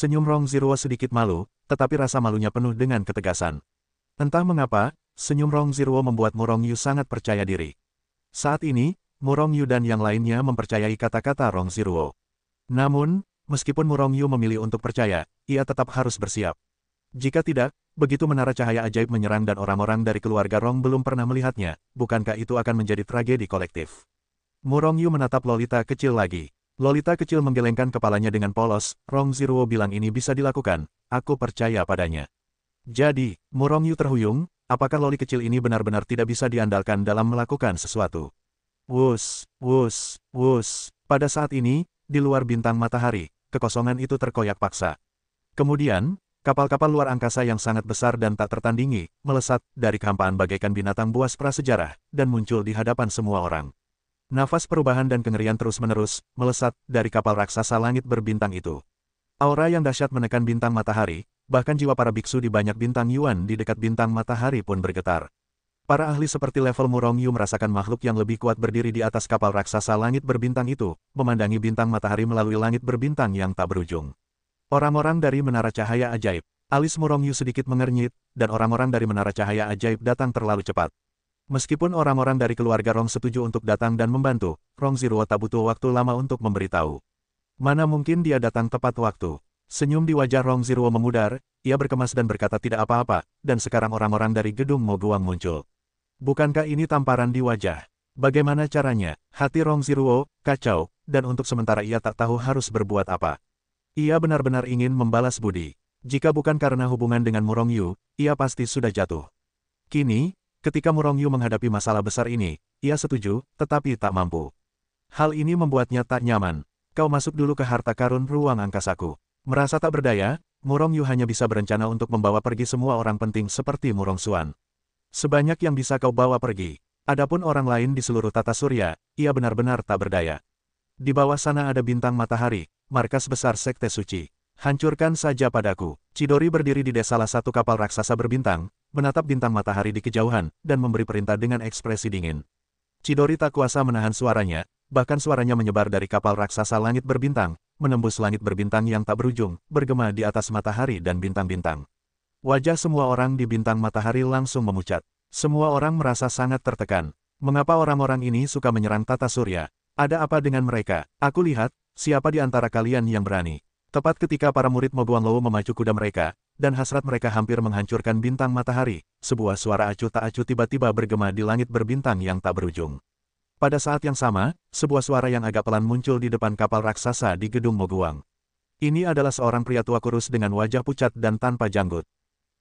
Senyum Rong Zhiruo sedikit malu, tetapi rasa malunya penuh dengan ketegasan. Entah mengapa, senyum Rong Zhiruo membuat Mu Rongyu sangat percaya diri. Saat ini, Mu Rongyu dan yang lainnya mempercayai kata-kata Rong Zhiruo. Namun, meskipun Mu Rongyu memilih untuk percaya, ia tetap harus bersiap. Jika tidak, begitu menara cahaya ajaib menyerang dan orang-orang dari keluarga Rong belum pernah melihatnya, bukankah itu akan menjadi tragedi kolektif? Mu Rongyu menatap Lolita kecil lagi. Lolita kecil menggelengkan kepalanya dengan polos, Rong Zhiruo bilang ini bisa dilakukan, aku percaya padanya. Jadi, Mu Rongyu terhuyung, apakah Loli kecil ini benar-benar tidak bisa diandalkan dalam melakukan sesuatu? Wus, wus, wus. Pada saat ini, di luar bintang matahari, kekosongan itu terkoyak paksa. Kemudian, kapal-kapal luar angkasa yang sangat besar dan tak tertandingi, melesat dari kehampaan bagaikan binatang buas prasejarah, dan muncul di hadapan semua orang. Nafas perubahan dan kengerian terus-menerus, melesat dari kapal raksasa langit berbintang itu. Aura yang dahsyat menekan bintang matahari, bahkan jiwa para biksu di banyak bintang Yuan di dekat bintang matahari pun bergetar. Para ahli seperti level Mu Rongyu merasakan makhluk yang lebih kuat berdiri di atas kapal raksasa langit berbintang itu, memandangi bintang matahari melalui langit berbintang yang tak berujung. Orang-orang dari Menara Cahaya Ajaib. Alis Mu Rongyu sedikit mengernyit, dan orang-orang dari Menara Cahaya Ajaib datang terlalu cepat. Meskipun orang-orang dari keluarga Rong setuju untuk datang dan membantu, Rong Zhiruo tak butuh waktu lama untuk memberitahu. Mana mungkin dia datang tepat waktu. Senyum di wajah Rong Zhiruo memudar, ia berkemas dan berkata tidak apa-apa, dan sekarang orang-orang dari gedung Mo Guang muncul. Bukankah ini tamparan di wajah? Bagaimana caranya? Hati Rong Zhiruo kacau, dan untuk sementara ia tak tahu harus berbuat apa. Ia benar-benar ingin membalas budi. Jika bukan karena hubungan dengan Mu Rongyu, ia pasti sudah jatuh. Kini, ketika Mu Rongyu menghadapi masalah besar ini, ia setuju, tetapi tak mampu. Hal ini membuatnya tak nyaman. Kau masuk dulu ke harta karun ruang angkasaku. Merasa tak berdaya, Mu Rongyu hanya bisa berencana untuk membawa pergi semua orang penting seperti Mu Rongxuan. Sebanyak yang bisa kau bawa pergi. Adapun orang lain di seluruh tata surya, ia benar-benar tak berdaya. Di bawah sana ada bintang matahari, markas besar sekte suci. Hancurkan saja padaku. Chidori berdiri di salah satu kapal raksasa berbintang, menatap bintang matahari di kejauhan, dan memberi perintah dengan ekspresi dingin. Chidori tak kuasa menahan suaranya, bahkan suaranya menyebar dari kapal raksasa langit berbintang, menembus langit berbintang yang tak berujung, bergema di atas matahari dan bintang-bintang. Wajah semua orang di bintang matahari langsung memucat. Semua orang merasa sangat tertekan. Mengapa orang-orang ini suka menyerang tata surya? Ada apa dengan mereka? Aku lihat, siapa di antara kalian yang berani? Tepat ketika para murid Mo Guanglou memacu kuda mereka, dan hasrat mereka hampir menghancurkan bintang matahari, sebuah suara acuh tak acuh tiba-tiba bergema di langit berbintang yang tak berujung. Pada saat yang sama, sebuah suara yang agak pelan muncul di depan kapal raksasa di gedung Mo Guang. Ini adalah seorang pria tua kurus dengan wajah pucat dan tanpa janggut.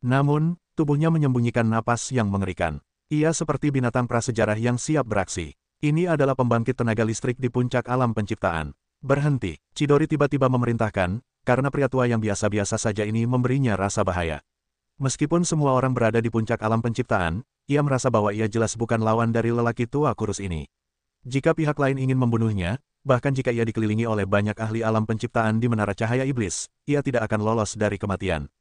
Namun, tubuhnya menyembunyikan napas yang mengerikan. Ia seperti binatang prasejarah yang siap beraksi. Ini adalah pembangkit tenaga listrik di puncak alam penciptaan. Berhenti, Chidori tiba-tiba memerintahkan, karena pria tua yang biasa-biasa saja ini memberinya rasa bahaya. Meskipun semua orang berada di puncak alam penciptaan, ia merasa bahwa ia jelas bukan lawan dari lelaki tua kurus ini. Jika pihak lain ingin membunuhnya, bahkan jika ia dikelilingi oleh banyak ahli alam penciptaan di Menara Cahaya Iblis, ia tidak akan lolos dari kematian.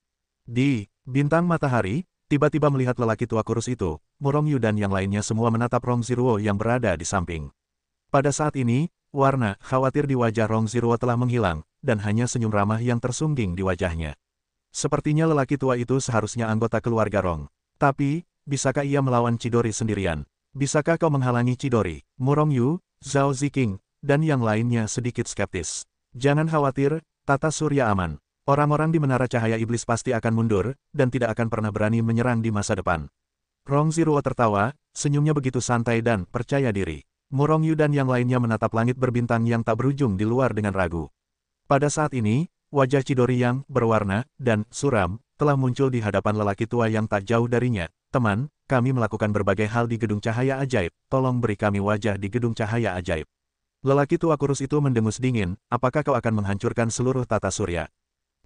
Di bintang matahari, tiba-tiba melihat lelaki tua kurus itu, Mu Rongyu dan yang lainnya semua menatap Rong Zhiruo yang berada di samping. Pada saat ini, warna khawatir di wajah Rong Zhiruo telah menghilang, dan hanya senyum ramah yang tersungging di wajahnya. Sepertinya lelaki tua itu seharusnya anggota keluarga Rong. Tapi, bisakah ia melawan Chidori sendirian? Bisakah kau menghalangi Chidori? Mu Rongyu, Zhao Ziqing, dan yang lainnya sedikit skeptis. Jangan khawatir, tata surya aman. Orang-orang di Menara Cahaya Iblis pasti akan mundur, dan tidak akan pernah berani menyerang di masa depan. Rong Zhiruo tertawa, senyumnya begitu santai dan percaya diri. Mu Rongyu dan yang lainnya menatap langit berbintang yang tak berujung di luar dengan ragu. Pada saat ini, wajah Chidori yang berwarna dan suram telah muncul di hadapan lelaki tua yang tak jauh darinya. Teman, kami melakukan berbagai hal di Gedung Cahaya Ajaib, tolong beri kami wajah di Gedung Cahaya Ajaib. Lelaki tua kurus itu mendengus dingin, apakah kau akan menghancurkan seluruh tata surya?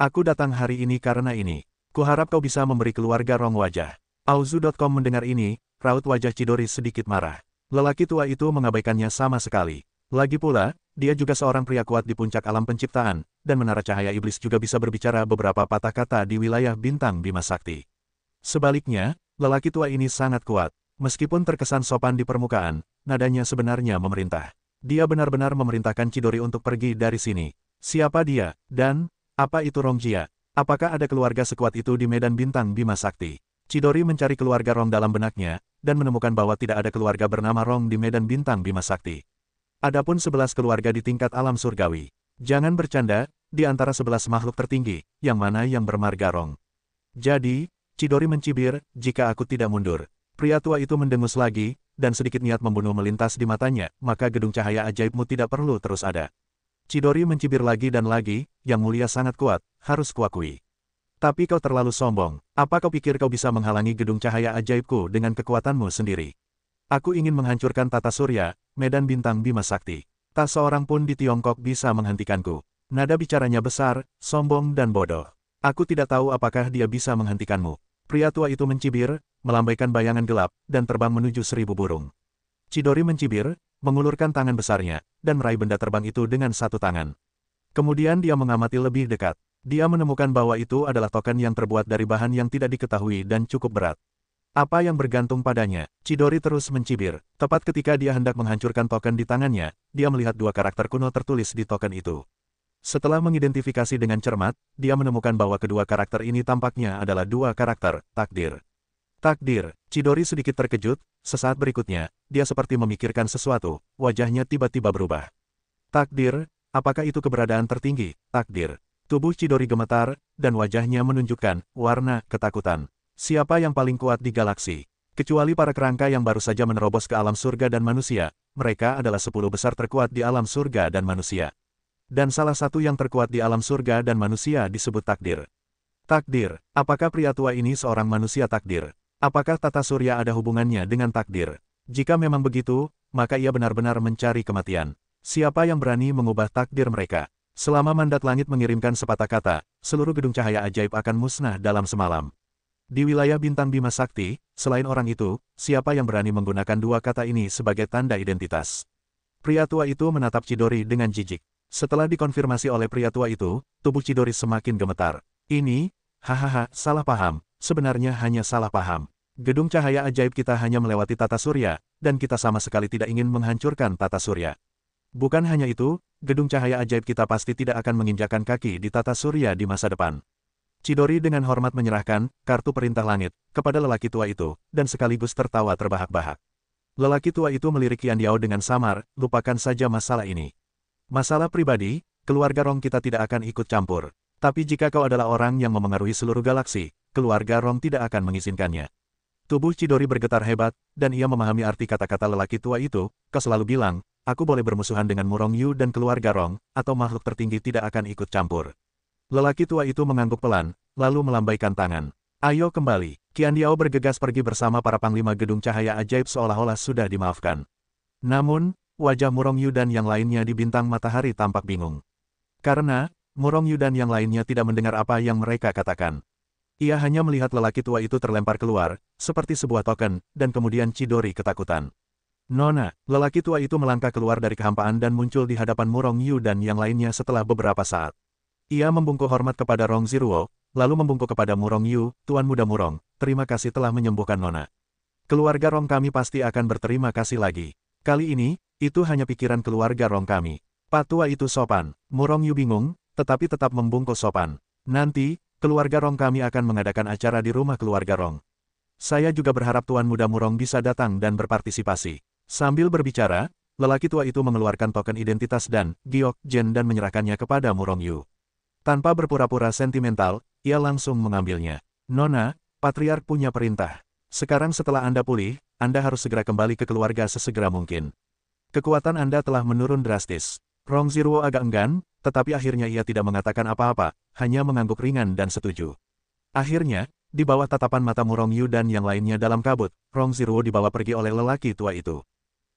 Aku datang hari ini karena ini. Kuharap kau bisa memberi keluarga Rong wajah. Auzu.com mendengar ini, raut wajah Chidori sedikit marah. Lelaki tua itu mengabaikannya sama sekali. Lagi pula, dia juga seorang pria kuat di puncak alam penciptaan, dan Menara Cahaya Iblis juga bisa berbicara beberapa patah kata di wilayah bintang Bima Sakti. Sebaliknya, lelaki tua ini sangat kuat. Meskipun terkesan sopan di permukaan, nadanya sebenarnya memerintah. Dia benar-benar memerintahkan Chidori untuk pergi dari sini. Siapa dia? Dan, Apa itu Rong Jia? Apakah ada keluarga sekuat itu di medan bintang Bima Sakti? Chidori mencari keluarga Rong dalam benaknya, dan menemukan bahwa tidak ada keluarga bernama Rong di medan bintang Bima Sakti. Adapun 11 keluarga di tingkat alam surgawi. Jangan bercanda, di antara 11 makhluk tertinggi, yang mana yang bermarga Rong. Jadi, Chidori mencibir, jika aku tidak mundur. Pria tua itu mendengus lagi, dan sedikit niat membunuh melintas di matanya, maka gedung cahaya ajaibmu tidak perlu terus ada. Chidori mencibir lagi dan lagi, yang mulia sangat kuat, harus kuakui. Tapi kau terlalu sombong, apa kau pikir kau bisa menghalangi gedung cahaya ajaibku dengan kekuatanmu sendiri? Aku ingin menghancurkan tata surya, medan bintang Bima Sakti. Tak seorang pun di Tiongkok bisa menghentikanku. Nada bicaranya besar, sombong dan bodoh. Aku tidak tahu apakah dia bisa menghentikanmu. Pria tua itu mencibir, melambaikan bayangan gelap, dan terbang menuju 1000 burung. Chidori mencibir, mengulurkan tangan besarnya, dan meraih benda terbang itu dengan satu tangan. Kemudian dia mengamati lebih dekat. Dia menemukan bahwa itu adalah token yang terbuat dari bahan yang tidak diketahui dan cukup berat. Apa yang bergantung padanya? Chidori terus mencibir. Tepat ketika dia hendak menghancurkan token di tangannya, dia melihat dua karakter kuno tertulis di token itu. Setelah mengidentifikasi dengan cermat, dia menemukan bahwa kedua karakter ini tampaknya adalah dua karakter, takdir. Takdir, Chidori sedikit terkejut, sesaat berikutnya, dia seperti memikirkan sesuatu, wajahnya tiba-tiba berubah. Takdir, apakah itu keberadaan tertinggi, takdir? Tubuh Chidori gemetar, dan wajahnya menunjukkan warna ketakutan. Siapa yang paling kuat di galaksi? Kecuali para kerangka yang baru saja menerobos ke alam surga dan manusia, mereka adalah 10 besar terkuat di alam surga dan manusia. Dan salah satu yang terkuat di alam surga dan manusia disebut takdir. Takdir, apakah pria tua ini seorang manusia takdir? Apakah tata surya ada hubungannya dengan takdir? Jika memang begitu, maka ia benar-benar mencari kematian. Siapa yang berani mengubah takdir mereka? Selama mandat langit mengirimkan sepatah kata, seluruh gedung cahaya ajaib akan musnah dalam semalam. Di wilayah bintang Bima Sakti, selain orang itu, siapa yang berani menggunakan dua kata ini sebagai tanda identitas? Pria tua itu menatap Chidori dengan jijik. Setelah dikonfirmasi oleh pria tua itu, tubuh Chidori semakin gemetar. Ini, hahaha, salah paham, sebenarnya hanya salah paham. Gedung cahaya ajaib kita hanya melewati tata surya, dan kita sama sekali tidak ingin menghancurkan tata surya. Bukan hanya itu, gedung cahaya ajaib kita pasti tidak akan menginjakkan kaki di tata surya di masa depan. Chidori dengan hormat menyerahkan kartu perintah langit kepada lelaki tua itu, dan sekaligus tertawa terbahak-bahak. Lelaki tua itu melirik Qian Yao dengan samar, lupakan saja masalah ini. Masalah pribadi, keluarga Rong kita tidak akan ikut campur. Tapi jika kau adalah orang yang memengaruhi seluruh galaksi, keluarga Rong tidak akan mengizinkannya. Tubuh Chidori bergetar hebat, dan ia memahami arti kata-kata lelaki tua itu. Kau selalu bilang, aku boleh bermusuhan dengan Murong Yu dan keluarga Rong, atau makhluk tertinggi tidak akan ikut campur. Lelaki tua itu mengangguk pelan, lalu melambaikan tangan. Ayo kembali. Qian Yao bergegas pergi bersama para panglima gedung cahaya ajaib seolah-olah sudah dimaafkan. Namun, wajah Murong Yu dan yang lainnya di bintang matahari tampak bingung. Karena, Murong Yu dan yang lainnya tidak mendengar apa yang mereka katakan. Ia hanya melihat lelaki tua itu terlempar keluar, seperti sebuah token, dan kemudian Chidori ketakutan. Nona, lelaki tua itu melangkah keluar dari kehampaan dan muncul di hadapan Murong Yu dan yang lainnya setelah beberapa saat. Ia membungkuk hormat kepada Rong Ziruo, lalu membungkuk kepada Murong Yu, Tuan Muda Murong, terima kasih telah menyembuhkan Nona. Keluarga Rong kami pasti akan berterima kasih lagi. Kali ini, itu hanya pikiran keluarga Rong kami. Pak tua itu sopan. Murong Yu bingung, tetapi tetap membungkuk sopan. Nanti, keluarga Rong kami akan mengadakan acara di rumah keluarga Rong. Saya juga berharap Tuan Muda Murong bisa datang dan berpartisipasi. Sambil berbicara, lelaki tua itu mengeluarkan token identitas dan giok Jen dan menyerahkannya kepada Murong Yu. Tanpa berpura-pura sentimental, ia langsung mengambilnya. Nona, Patriark punya perintah. Sekarang setelah Anda pulih, Anda harus segera kembali ke keluarga sesegera mungkin. Kekuatan Anda telah menurun drastis. Rong Ziruo agak enggan, tetapi akhirnya ia tidak mengatakan apa-apa, hanya mengangguk ringan dan setuju. Akhirnya, di bawah tatapan mata Murong Yu dan yang lainnya dalam kabut, Rong Ziruo dibawa pergi oleh lelaki tua itu.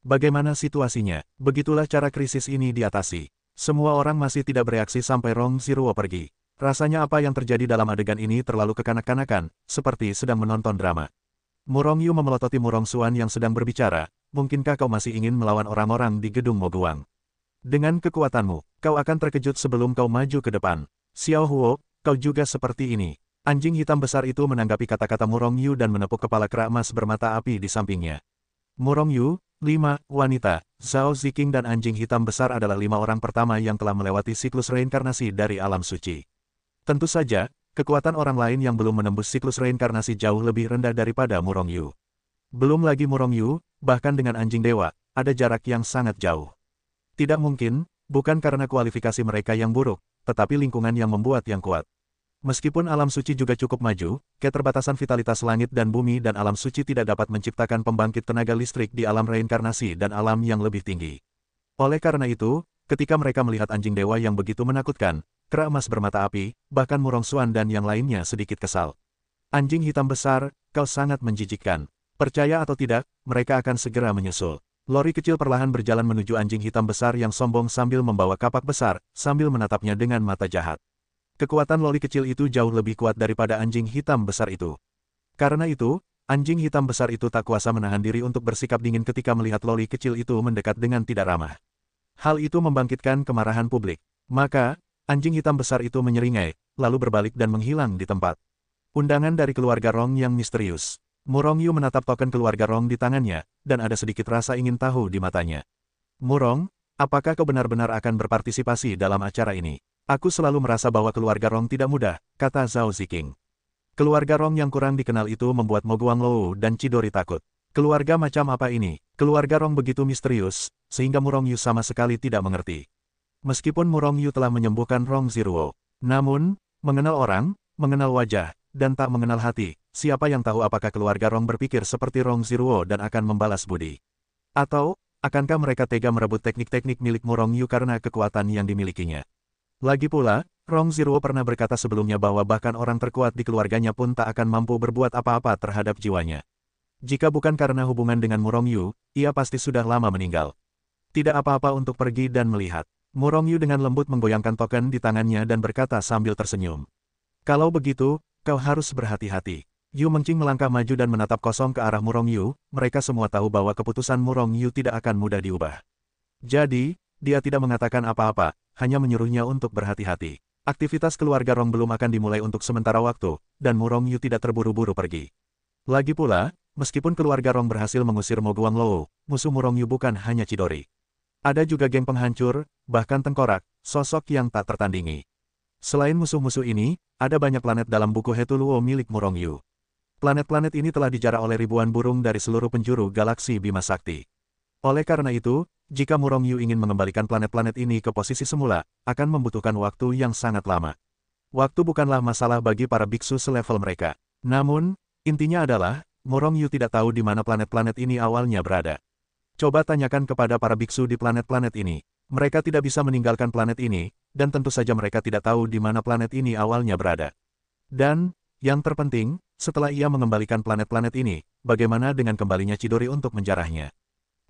Bagaimana situasinya? Begitulah cara krisis ini diatasi. Semua orang masih tidak bereaksi sampai Rong Ziruo pergi. Rasanya apa yang terjadi dalam adegan ini terlalu kekanak-kanakan, seperti sedang menonton drama. Murong Yu memelototi Murong Xuan yang sedang berbicara, mungkinkah kau masih ingin melawan orang-orang di gedung Moguang? Dengan kekuatanmu, kau akan terkejut sebelum kau maju ke depan. Xiao Huo, kau juga seperti ini. Anjing hitam besar itu menanggapi kata-kata Murong Yu dan menepuk kepala kera emas bermata api di sampingnya. Murong Yu, 5 wanita, Zhao Ziqing dan anjing hitam besar adalah 5 orang pertama yang telah melewati siklus reinkarnasi dari alam suci. Tentu saja, kekuatan orang lain yang belum menembus siklus reinkarnasi jauh lebih rendah daripada Murong Yu. Belum lagi Murong Yu, bahkan dengan anjing dewa, ada jarak yang sangat jauh. Tidak mungkin, bukan karena kualifikasi mereka yang buruk, tetapi lingkungan yang membuat yang kuat. Meskipun alam suci juga cukup maju, keterbatasan vitalitas langit dan bumi dan alam suci tidak dapat menciptakan pembangkit tenaga listrik di alam reinkarnasi dan alam yang lebih tinggi. Oleh karena itu, ketika mereka melihat anjing dewa yang begitu menakutkan, kera emas bermata api, bahkan Murong Xuan dan yang lainnya sedikit kesal. Anjing hitam besar, kau sangat menjijikkan. Percaya atau tidak, mereka akan segera menyusul. Lori kecil perlahan berjalan menuju anjing hitam besar yang sombong sambil membawa kapak besar, sambil menatapnya dengan mata jahat. Kekuatan loli kecil itu jauh lebih kuat daripada anjing hitam besar itu. Karena itu, anjing hitam besar itu tak kuasa menahan diri untuk bersikap dingin ketika melihat loli kecil itu mendekat dengan tidak ramah. Hal itu membangkitkan kemarahan publik. Maka, anjing hitam besar itu menyeringai, lalu berbalik dan menghilang di tempat. Undangan dari keluarga Rong yang misterius. Murong Yu menatap token keluarga Rong di tangannya, dan ada sedikit rasa ingin tahu di matanya. Murong, apakah kau benar-benar akan berpartisipasi dalam acara ini? Aku selalu merasa bahwa keluarga Rong tidak mudah, kata Zhao Ziqing. Keluarga Rong yang kurang dikenal itu membuat Mo Guanglou dan Chidori takut. Keluarga macam apa ini? Keluarga Rong begitu misterius, sehingga Murong Yu sama sekali tidak mengerti. Meskipun Murong Yu telah menyembuhkan Rong Zhiruo, namun, mengenal orang, mengenal wajah, dan tak mengenal hati, siapa yang tahu apakah keluarga Rong berpikir seperti Rong Zhiruo dan akan membalas budi? Atau, akankah mereka tega merebut teknik-teknik milik Murong Yu karena kekuatan yang dimilikinya? Lagi pula, Rong Zhiruo pernah berkata sebelumnya bahwa bahkan orang terkuat di keluarganya pun tak akan mampu berbuat apa-apa terhadap jiwanya. Jika bukan karena hubungan dengan Murong Yu, ia pasti sudah lama meninggal. Tidak apa-apa untuk pergi dan melihat. Murong Yu dengan lembut menggoyangkan token di tangannya dan berkata sambil tersenyum. Kalau begitu, kau harus berhati-hati. Yu Mengqing melangkah maju dan menatap kosong ke arah Murong Yu, mereka semua tahu bahwa keputusan Murong Yu tidak akan mudah diubah. Jadi, dia tidak mengatakan apa-apa, hanya menyuruhnya untuk berhati-hati. Aktivitas keluarga Rong belum akan dimulai untuk sementara waktu, dan Murong Yu tidak terburu-buru pergi. Lagi pula, meskipun keluarga Rong berhasil mengusir Mo Guanglou, musuh Murong Yu bukan hanya Chidori. Ada juga geng penghancur, bahkan tengkorak, sosok yang tak tertandingi. Selain musuh-musuh ini, ada banyak planet dalam buku Hetuluo milik Murong Yu. Planet-planet ini telah dijarah oleh ribuan burung dari seluruh penjuru galaksi Bima Sakti. Oleh karena itu, jika Murong Yu ingin mengembalikan planet-planet ini ke posisi semula, akan membutuhkan waktu yang sangat lama. Waktu bukanlah masalah bagi para biksu selevel mereka. Namun, intinya adalah, Murong Yu tidak tahu di mana planet-planet ini awalnya berada. Coba tanyakan kepada para biksu di planet-planet ini. Mereka tidak bisa meninggalkan planet ini, dan tentu saja mereka tidak tahu di mana planet ini awalnya berada. Dan, yang terpenting, setelah ia mengembalikan planet-planet ini, bagaimana dengan kembalinya Chidori untuk menjarahnya?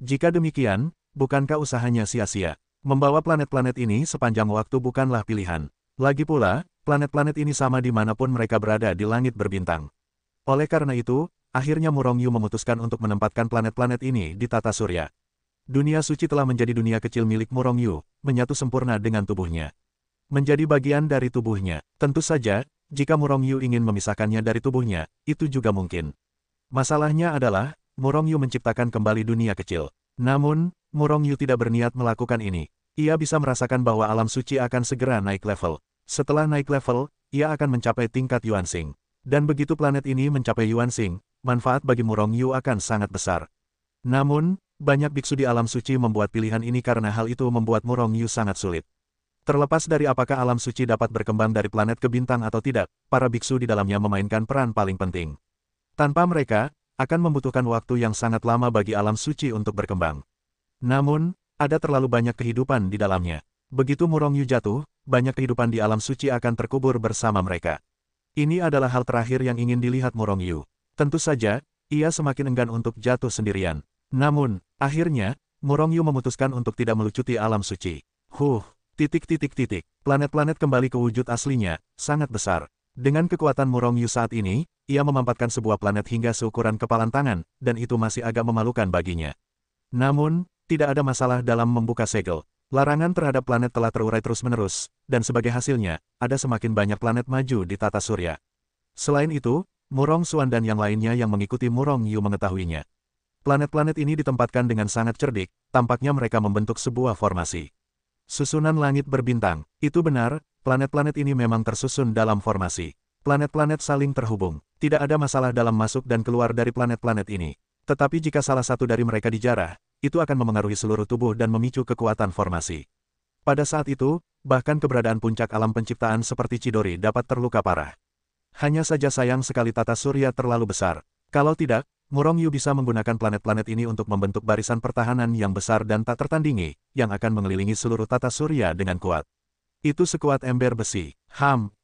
Jika demikian, bukankah usahanya sia-sia? Membawa planet-planet ini sepanjang waktu bukanlah pilihan. Lagi pula, planet-planet ini sama dimanapun mereka berada di langit berbintang. Oleh karena itu, akhirnya Murong Yu memutuskan untuk menempatkan planet-planet ini di tata surya. Dunia suci telah menjadi dunia kecil milik Murong Yu, menyatu sempurna dengan tubuhnya. Menjadi bagian dari tubuhnya. Tentu saja, jika Murong Yu ingin memisahkannya dari tubuhnya, itu juga mungkin. Masalahnya adalah, Murong Yu menciptakan kembali dunia kecil. Namun, Murong Yu tidak berniat melakukan ini. Ia bisa merasakan bahwa alam suci akan segera naik level. Setelah naik level, ia akan mencapai tingkat Yuanxing. Dan begitu planet ini mencapai Yuanxing, manfaat bagi Murong Yu akan sangat besar. Namun, banyak biksu di alam suci membuat pilihan ini karena hal itu membuat Murong Yu sangat sulit. Terlepas dari apakah alam suci dapat berkembang dari planet ke bintang atau tidak, para biksu di dalamnya memainkan peran paling penting. Tanpa mereka, akan membutuhkan waktu yang sangat lama bagi alam suci untuk berkembang. Namun, ada terlalu banyak kehidupan di dalamnya. Begitu Murong Yu jatuh, banyak kehidupan di alam suci akan terkubur bersama mereka. Ini adalah hal terakhir yang ingin dilihat Murong Yu. Tentu saja, ia semakin enggan untuk jatuh sendirian. Namun, akhirnya, Murong Yu memutuskan untuk tidak melucuti alam suci. Planet-planet kembali ke wujud aslinya, sangat besar. Dengan kekuatan Murong Yu saat ini, ia memampatkan sebuah planet hingga seukuran kepalan tangan, dan itu masih agak memalukan baginya. Namun, tidak ada masalah dalam membuka segel. Larangan terhadap planet telah terurai terus-menerus, dan sebagai hasilnya, ada semakin banyak planet maju di tata surya. Selain itu, Murong Xuan dan yang lainnya yang mengikuti Murong Yu mengetahuinya. Planet-planet ini ditempatkan dengan sangat cerdik, tampaknya mereka membentuk sebuah formasi. Susunan langit berbintang, itu benar, Planet-planet ini memang tersusun dalam formasi. Planet-planet saling terhubung. Tidak ada masalah dalam masuk dan keluar dari planet-planet ini. Tetapi jika salah satu dari mereka dijarah, itu akan memengaruhi seluruh tubuh dan memicu kekuatan formasi. Pada saat itu, bahkan keberadaan puncak alam penciptaan seperti Chidori dapat terluka parah. Hanya saja sayang sekali tata surya terlalu besar. Kalau tidak, Murong Yu bisa menggunakan planet-planet ini untuk membentuk barisan pertahanan yang besar dan tak tertandingi, yang akan mengelilingi seluruh tata surya dengan kuat. Itu sekuat ember besi.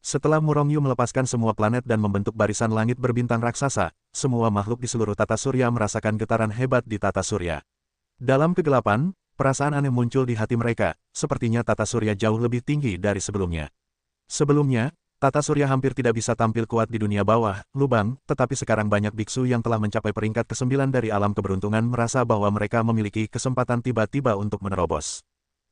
Setelah Murong Yu melepaskan semua planet dan membentuk barisan langit berbintang raksasa, semua makhluk di seluruh tata surya merasakan getaran hebat di tata surya. Dalam kegelapan, perasaan aneh muncul di hati mereka, sepertinya tata surya jauh lebih tinggi dari sebelumnya. Sebelumnya, tata surya hampir tidak bisa tampil kuat di dunia bawah, lubang, tetapi sekarang banyak biksu yang telah mencapai peringkat ke-9 dari alam keberuntungan merasa bahwa mereka memiliki kesempatan tiba-tiba untuk menerobos.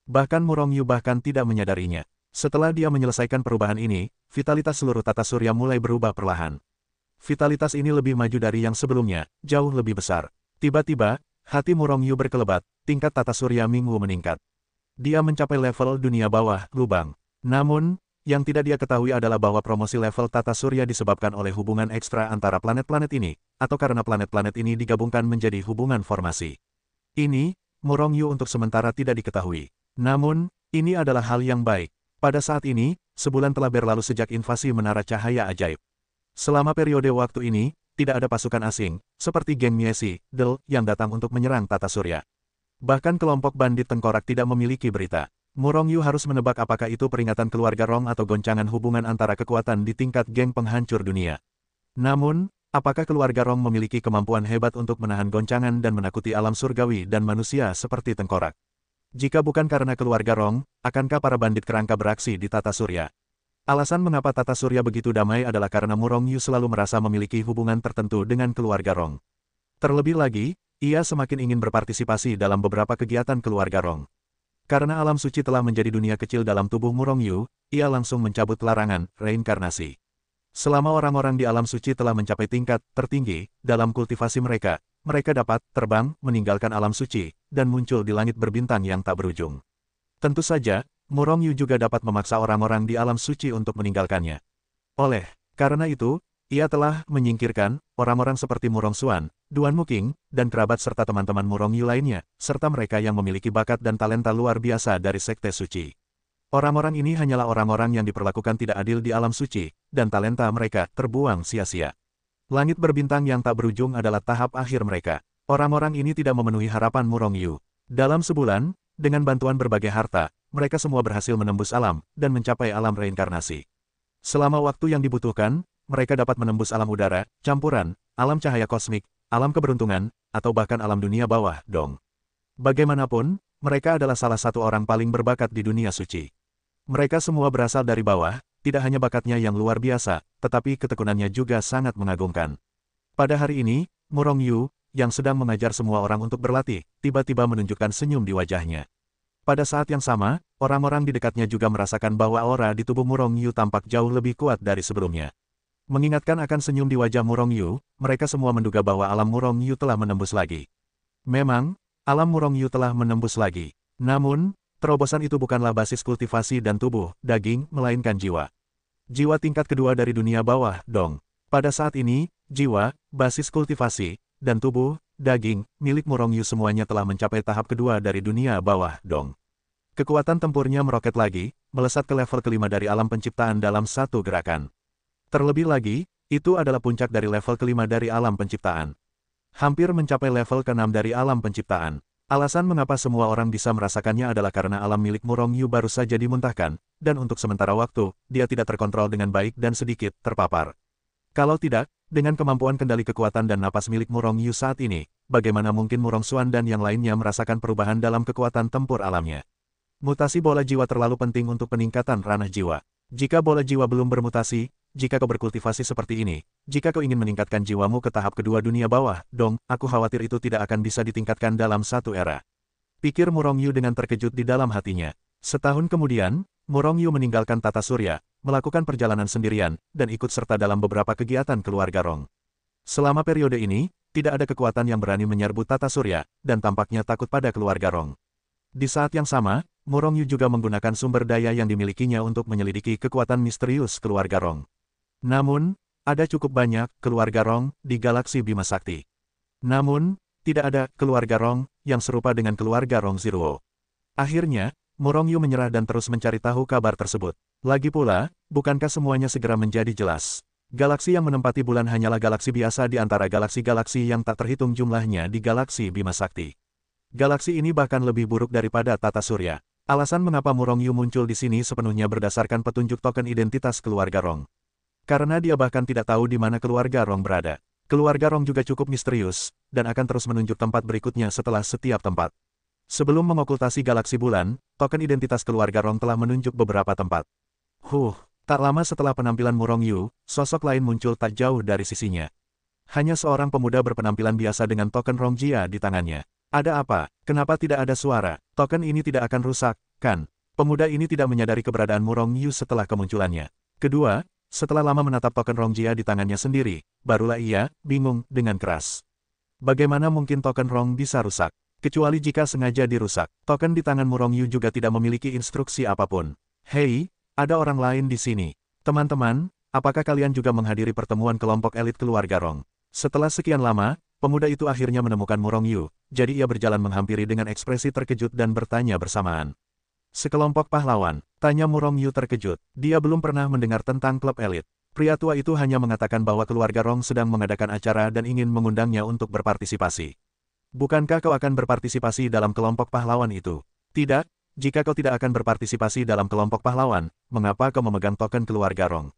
Bahkan Murong Yu bahkan tidak menyadarinya. Setelah dia menyelesaikan perubahan ini, vitalitas seluruh tata surya mulai berubah perlahan. Vitalitas ini lebih maju dari yang sebelumnya, jauh lebih besar. Tiba-tiba, hati Murong Yu berkelebat, tingkat tata surya Minggu meningkat. Dia mencapai level dunia bawah, lubang. Namun, yang tidak dia ketahui adalah bahwa promosi level tata surya disebabkan oleh hubungan ekstra antara planet-planet ini, atau karena planet-planet ini digabungkan menjadi hubungan formasi. Ini, Murong Yu untuk sementara tidak diketahui. Namun, ini adalah hal yang baik. Pada saat ini, sebulan telah berlalu sejak invasi Menara Cahaya Ajaib. Selama periode waktu ini, tidak ada pasukan asing, seperti geng Miesi, Del, yang datang untuk menyerang tata surya. Bahkan kelompok bandit tengkorak tidak memiliki berita. Murong Yu harus menebak apakah itu peringatan keluarga Rong atau goncangan hubungan antara kekuatan di tingkat geng penghancur dunia. Namun, apakah keluarga Rong memiliki kemampuan hebat untuk menahan goncangan dan menakuti alam surgawi dan manusia seperti tengkorak? Jika bukan karena keluarga Rong, akankah para bandit kerangka beraksi di tata surya? Alasan mengapa tata surya begitu damai adalah karena Murong Yu selalu merasa memiliki hubungan tertentu dengan keluarga Rong. Terlebih lagi, ia semakin ingin berpartisipasi dalam beberapa kegiatan keluarga Rong. Karena alam suci telah menjadi dunia kecil dalam tubuh Murong Yu, ia langsung mencabut larangan reinkarnasi. Selama orang-orang di alam suci telah mencapai tingkat tertinggi dalam kultivasi mereka, mereka dapat terbang, meninggalkan alam suci, dan muncul di langit berbintang yang tak berujung. Tentu saja, Murong Yu juga dapat memaksa orang-orang di alam suci untuk meninggalkannya. Oleh karena itu, ia telah menyingkirkan orang-orang seperti Murong Xuan, Duan Muking, dan kerabat serta teman-teman Murong Yu lainnya, serta mereka yang memiliki bakat dan talenta luar biasa dari Sekte Suci. Orang-orang ini hanyalah orang-orang yang diperlakukan tidak adil di alam suci, dan talenta mereka terbuang sia-sia. Langit berbintang yang tak berujung adalah tahap akhir mereka. Orang-orang ini tidak memenuhi harapan Murong Yu. Dalam sebulan, dengan bantuan berbagai harta, mereka semua berhasil menembus alam, dan mencapai alam reinkarnasi. Selama waktu yang dibutuhkan, mereka dapat menembus alam udara, campuran, alam cahaya kosmik, alam keberuntungan, atau bahkan alam dunia bawah, dong. Bagaimanapun, mereka adalah salah satu orang paling berbakat di dunia suci. Mereka semua berasal dari bawah, tidak hanya bakatnya yang luar biasa, tetapi ketekunannya juga sangat mengagumkan. Pada hari ini, Murong Yu, yang sedang mengajar semua orang untuk berlatih, tiba-tiba menunjukkan senyum di wajahnya. Pada saat yang sama, orang-orang di dekatnya juga merasakan bahwa aura di tubuh Murong Yu tampak jauh lebih kuat dari sebelumnya. Mengingatkan akan senyum di wajah Murong Yu, mereka semua menduga bahwa alam Murong Yu telah menembus lagi. Memang, alam Murong Yu telah menembus lagi. Namun, terobosan itu bukanlah basis kultivasi dan tubuh, daging, melainkan jiwa. Jiwa tingkat kedua dari dunia bawah, dong. Pada saat ini, jiwa, basis kultivasi, dan tubuh, daging, milik Murong Yu semuanya telah mencapai tahap kedua dari dunia bawah, dong. Kekuatan tempurnya meroket lagi, melesat ke level kelima dari alam penciptaan dalam satu gerakan. Terlebih lagi, itu adalah puncak dari level kelima dari alam penciptaan. Hampir mencapai level ke-6 dari alam penciptaan. Alasan mengapa semua orang bisa merasakannya adalah karena alam milik Murong Yu baru saja dimuntahkan, dan untuk sementara waktu, dia tidak terkontrol dengan baik dan sedikit terpapar. Kalau tidak, dengan kemampuan kendali kekuatan dan napas milik Murong Yu saat ini, bagaimana mungkin Murong Xuan dan yang lainnya merasakan perubahan dalam kekuatan tempur alamnya? Mutasi bola jiwa terlalu penting untuk peningkatan ranah jiwa. Jika bola jiwa belum bermutasi, jika kau berkultivasi seperti ini, jika kau ingin meningkatkan jiwamu ke tahap kedua dunia bawah, dong, aku khawatir itu tidak akan bisa ditingkatkan dalam satu era. Pikir Murong Yu dengan terkejut di dalam hatinya. Setahun kemudian, Murong Yu meninggalkan tata surya, melakukan perjalanan sendirian, dan ikut serta dalam beberapa kegiatan keluarga Rong. Selama periode ini, tidak ada kekuatan yang berani menyerbu tata surya, dan tampaknya takut pada keluarga Rong. Di saat yang sama, Murong Yu juga menggunakan sumber daya yang dimilikinya untuk menyelidiki kekuatan misterius keluarga Rong. Namun, ada cukup banyak keluarga Rong di galaksi Bima Sakti. Namun, tidak ada keluarga Rong yang serupa dengan keluarga Rong Zero. Akhirnya, Murong Yu menyerah dan terus mencari tahu kabar tersebut. Lagi pula, bukankah semuanya segera menjadi jelas? Galaksi yang menempati bulan hanyalah galaksi biasa di antara galaksi-galaksi yang tak terhitung jumlahnya di galaksi Bima Sakti. Galaksi ini bahkan lebih buruk daripada tata surya. Alasan mengapa Murong Yu muncul di sini sepenuhnya berdasarkan petunjuk token identitas keluarga Rong. Karena dia bahkan tidak tahu di mana keluarga Rong berada. Keluarga Rong juga cukup misterius, dan akan terus menunjuk tempat berikutnya setelah setiap tempat. Sebelum mengokultasi galaksi bulan, token identitas keluarga Rong telah menunjuk beberapa tempat. Tak lama setelah penampilan Murong Yu, sosok lain muncul tak jauh dari sisinya. Hanya seorang pemuda berpenampilan biasa dengan token Rong Jia di tangannya. Ada apa? Kenapa tidak ada suara? Token ini tidak akan rusak, kan? Pemuda ini tidak menyadari keberadaan Murong Yu setelah kemunculannya. Kedua, setelah lama menatap token Rong Jia di tangannya sendiri, barulah ia bingung dengan keras. Bagaimana mungkin token Rong bisa rusak? Kecuali jika sengaja dirusak. Token di tangan Murong Yu juga tidak memiliki instruksi apapun. Hei, ada orang lain di sini. Teman-teman, apakah kalian juga menghadiri pertemuan kelompok elit keluarga Rong? Setelah sekian lama, pemuda itu akhirnya menemukan Murong Yu, jadi ia berjalan menghampiri dengan ekspresi terkejut dan bertanya bersamaan. Sekelompok pahlawan, tanya Murong Yu terkejut. Dia belum pernah mendengar tentang klub elit. Pria tua itu hanya mengatakan bahwa keluarga Rong sedang mengadakan acara dan ingin mengundangnya untuk berpartisipasi. Bukankah kau akan berpartisipasi dalam kelompok pahlawan itu? Tidak, jika kau tidak akan berpartisipasi dalam kelompok pahlawan, mengapa kau memegang token keluarga Rong?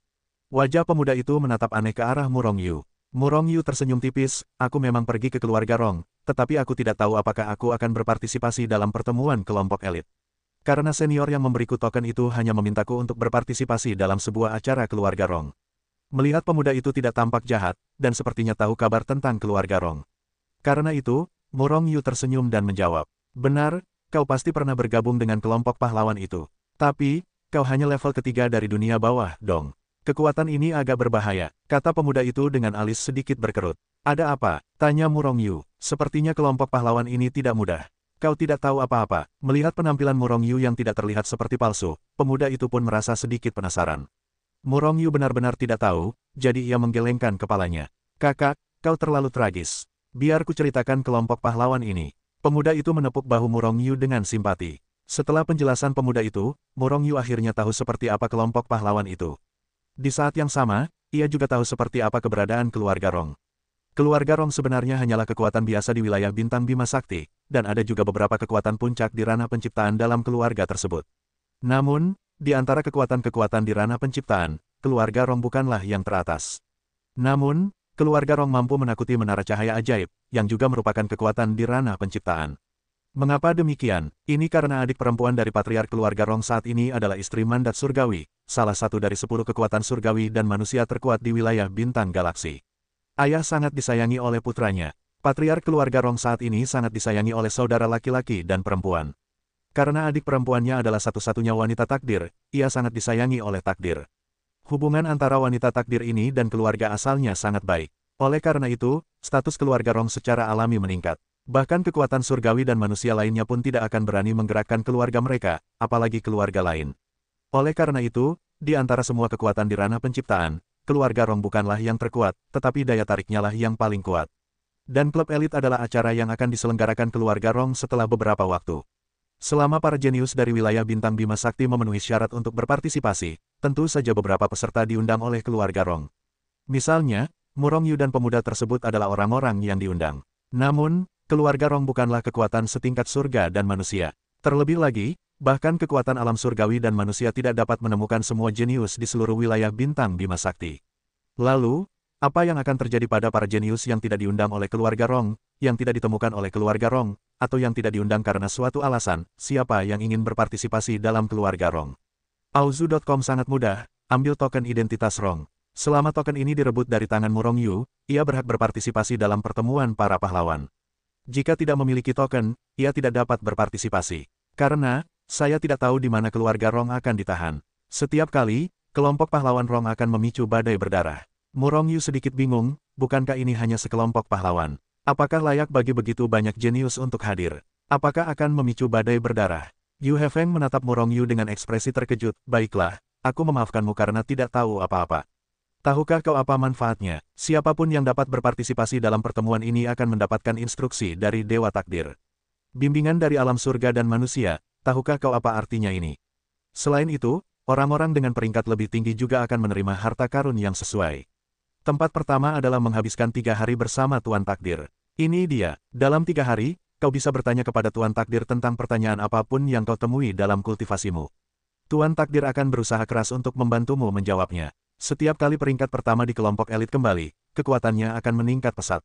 Wajah pemuda itu menatap aneh ke arah Murong Yu. Murong Yu tersenyum tipis, aku memang pergi ke keluarga Rong, tetapi aku tidak tahu apakah aku akan berpartisipasi dalam pertemuan kelompok elit. Karena senior yang memberiku token itu hanya memintaku untuk berpartisipasi dalam sebuah acara keluarga Rong. Melihat pemuda itu tidak tampak jahat, dan sepertinya tahu kabar tentang keluarga Rong. Karena itu, Murong Yu tersenyum dan menjawab, benar, kau pasti pernah bergabung dengan kelompok pahlawan itu. Tapi, kau hanya level ketiga dari dunia bawah, dong. Kekuatan ini agak berbahaya, kata pemuda itu dengan alis sedikit berkerut. Ada apa? Tanya Murong Yu. Sepertinya kelompok pahlawan ini tidak mudah. Kau tidak tahu apa-apa. Melihat penampilan Murong Yu yang tidak terlihat seperti palsu, pemuda itu pun merasa sedikit penasaran. Murong Yu benar-benar tidak tahu, jadi ia menggelengkan kepalanya. Kakak, kau terlalu tragis. Biar ku ceritakan kelompok pahlawan ini. Pemuda itu menepuk bahu Murong Yu dengan simpati. Setelah penjelasan pemuda itu, Murong Yu akhirnya tahu seperti apa kelompok pahlawan itu. Di saat yang sama, ia juga tahu seperti apa keberadaan keluarga Rong. Keluarga Rong sebenarnya hanyalah kekuatan biasa di wilayah bintang Bima Sakti, dan ada juga beberapa kekuatan puncak di ranah penciptaan dalam keluarga tersebut. Namun, di antara kekuatan-kekuatan di ranah penciptaan, keluarga Rong bukanlah yang teratas. Namun, keluarga Rong mampu menakuti menara cahaya ajaib, yang juga merupakan kekuatan di ranah penciptaan. Mengapa demikian? Ini karena adik perempuan dari patriark keluarga Rong saat ini adalah istri mandat surgawi, salah satu dari 10 kekuatan surgawi dan manusia terkuat di wilayah bintang galaksi. Ayah sangat disayangi oleh putranya. Patriark keluarga Rong saat ini sangat disayangi oleh saudara laki-laki dan perempuan. Karena adik perempuannya adalah satu-satunya wanita takdir, ia sangat disayangi oleh takdir. Hubungan antara wanita takdir ini dan keluarga asalnya sangat baik. Oleh karena itu, status keluarga Rong secara alami meningkat. Bahkan kekuatan surgawi dan manusia lainnya pun tidak akan berani menggerakkan keluarga mereka, apalagi keluarga lain. Oleh karena itu, di antara semua kekuatan di ranah penciptaan, keluarga Rong bukanlah yang terkuat, tetapi daya tariknya lah yang paling kuat. Dan klub elit adalah acara yang akan diselenggarakan keluarga Rong setelah beberapa waktu. Selama para jenius dari wilayah bintang Bima Sakti memenuhi syarat untuk berpartisipasi, tentu saja beberapa peserta diundang oleh keluarga Rong. Misalnya, Murong Yu dan pemuda tersebut adalah orang-orang yang diundang. Namun, keluarga Rong bukanlah kekuatan setingkat surga dan manusia. Terlebih lagi, bahkan kekuatan alam surgawi dan manusia tidak dapat menemukan semua jenius di seluruh wilayah bintang Bima Sakti. Lalu, apa yang akan terjadi pada para jenius yang tidak diundang oleh keluarga Rong, yang tidak ditemukan oleh keluarga Rong, atau yang tidak diundang karena suatu alasan, siapa yang ingin berpartisipasi dalam keluarga Rong? Auzu.com sangat mudah, ambil token identitas Rong. Selama token ini direbut dari tangan Murong Yu, ia berhak berpartisipasi dalam pertemuan para pahlawan. Jika tidak memiliki token, ia tidak dapat berpartisipasi. Karena, saya tidak tahu di mana keluarga Rong akan ditahan. Setiap kali, kelompok pahlawan Rong akan memicu badai berdarah. Murong Yu sedikit bingung, bukankah ini hanya sekelompok pahlawan? Apakah layak bagi begitu banyak jenius untuk hadir? Apakah akan memicu badai berdarah? Yu Hefeng menatap Murong Yu dengan ekspresi terkejut. Baiklah, aku memaafkanmu karena tidak tahu apa-apa. Tahukah kau apa manfaatnya? Siapapun yang dapat berpartisipasi dalam pertemuan ini akan mendapatkan instruksi dari Dewa Takdir. Bimbingan dari alam surga dan manusia, tahukah kau apa artinya ini? Selain itu, orang-orang dengan peringkat lebih tinggi juga akan menerima harta karun yang sesuai. Tempat pertama adalah menghabiskan 3 hari bersama Tuan Takdir. Ini dia, dalam 3 hari, kau bisa bertanya kepada Tuan Takdir tentang pertanyaan apapun yang kau temui dalam kultivasimu. Tuan Takdir akan berusaha keras untuk membantumu menjawabnya. Setiap kali peringkat pertama di kelompok elit kembali, kekuatannya akan meningkat pesat.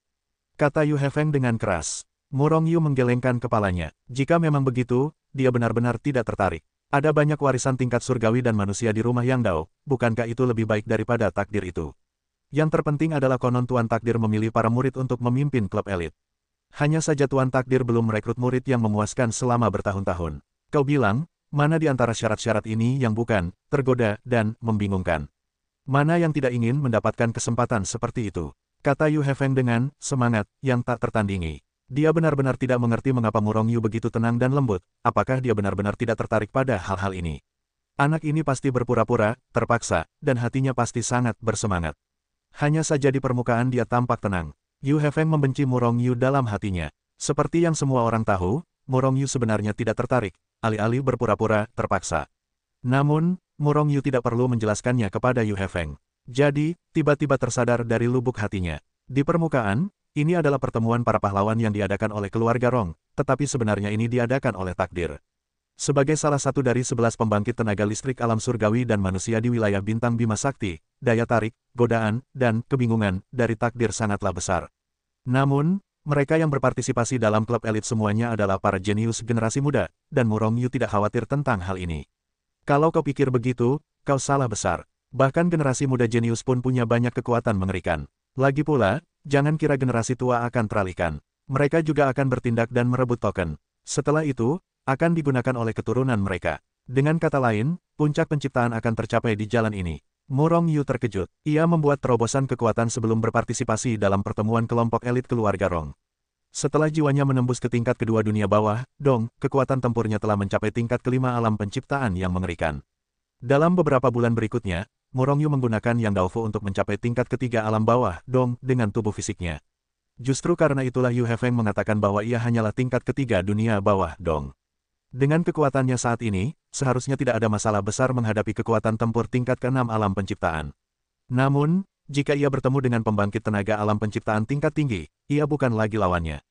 Kata Yu Hefeng dengan keras. Murong Yu menggelengkan kepalanya. Jika memang begitu, dia benar-benar tidak tertarik. Ada banyak warisan tingkat surgawi dan manusia di rumah Yang Dao, bukankah itu lebih baik daripada takdir itu? Yang terpenting adalah konon Tuan Takdir memilih para murid untuk memimpin klub elit. Hanya saja Tuan Takdir belum merekrut murid yang memuaskan selama bertahun-tahun. Kau bilang, mana di antara syarat-syarat ini yang bukan, tergoda, dan membingungkan? Mana yang tidak ingin mendapatkan kesempatan seperti itu? Kata Yu Hefeng dengan semangat yang tak tertandingi. Dia benar-benar tidak mengerti mengapa Murong Yu begitu tenang dan lembut. Apakah dia benar-benar tidak tertarik pada hal-hal ini? Anak ini pasti berpura-pura, terpaksa, dan hatinya pasti sangat bersemangat. Hanya saja di permukaan dia tampak tenang. Yu Hefeng membenci Murong Yu dalam hatinya. Seperti yang semua orang tahu, Murong Yu sebenarnya tidak tertarik, alih-alih berpura-pura, terpaksa. Namun, Murong Yu tidak perlu menjelaskannya kepada Yu Hefeng. Jadi, tiba-tiba tersadar dari lubuk hatinya. Di permukaan, ini adalah pertemuan para pahlawan yang diadakan oleh keluarga Rong, tetapi sebenarnya ini diadakan oleh takdir. Sebagai salah satu dari 11 pembangkit tenaga listrik alam surgawi dan manusia di wilayah bintang Bima Sakti, daya tarik, godaan, dan kebingungan dari takdir sangatlah besar. Namun, mereka yang berpartisipasi dalam klub elit semuanya adalah para jenius generasi muda, dan Murong Yu tidak khawatir tentang hal ini. Kalau kau pikir begitu, kau salah besar. Bahkan generasi muda jenius pun punya banyak kekuatan mengerikan. Lagi pula, jangan kira generasi tua akan teralihkan. Mereka juga akan bertindak dan merebut token. Setelah itu, akan digunakan oleh keturunan mereka. Dengan kata lain, puncak penciptaan akan tercapai di jalan ini. Murong Yu terkejut. Ia membuat terobosan kekuatan sebelum berpartisipasi dalam pertemuan kelompok elit keluarga Rong. Setelah jiwanya menembus ke tingkat kedua dunia bawah, Dong, kekuatan tempurnya telah mencapai tingkat kelima alam penciptaan yang mengerikan. Dalam beberapa bulan berikutnya, Murong Yu menggunakan Yang Daofu untuk mencapai tingkat ketiga alam bawah, Dong, dengan tubuh fisiknya. Justru karena itulah Yu Hefeng mengatakan bahwa ia hanyalah tingkat ketiga dunia bawah, Dong. Dengan kekuatannya saat ini, seharusnya tidak ada masalah besar menghadapi kekuatan tempur tingkat ke-6 alam penciptaan. Namun, jika ia bertemu dengan pembangkit tenaga alam penciptaan tingkat tinggi, ia bukan lagi lawannya.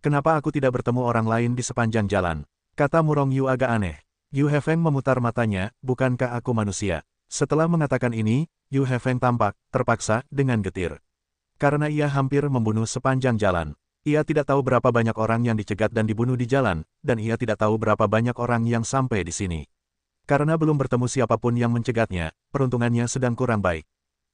Kenapa aku tidak bertemu orang lain di sepanjang jalan? Kata Murong Yu agak aneh. Yu Hefeng memutar matanya, bukankah aku manusia? Setelah mengatakan ini, Yu Hefeng tampak terpaksa dengan getir. Karena ia hampir membunuh sepanjang jalan. Ia tidak tahu berapa banyak orang yang dicegat dan dibunuh di jalan, dan ia tidak tahu berapa banyak orang yang sampai di sini. Karena belum bertemu siapapun yang mencegatnya, peruntungannya sedang kurang baik.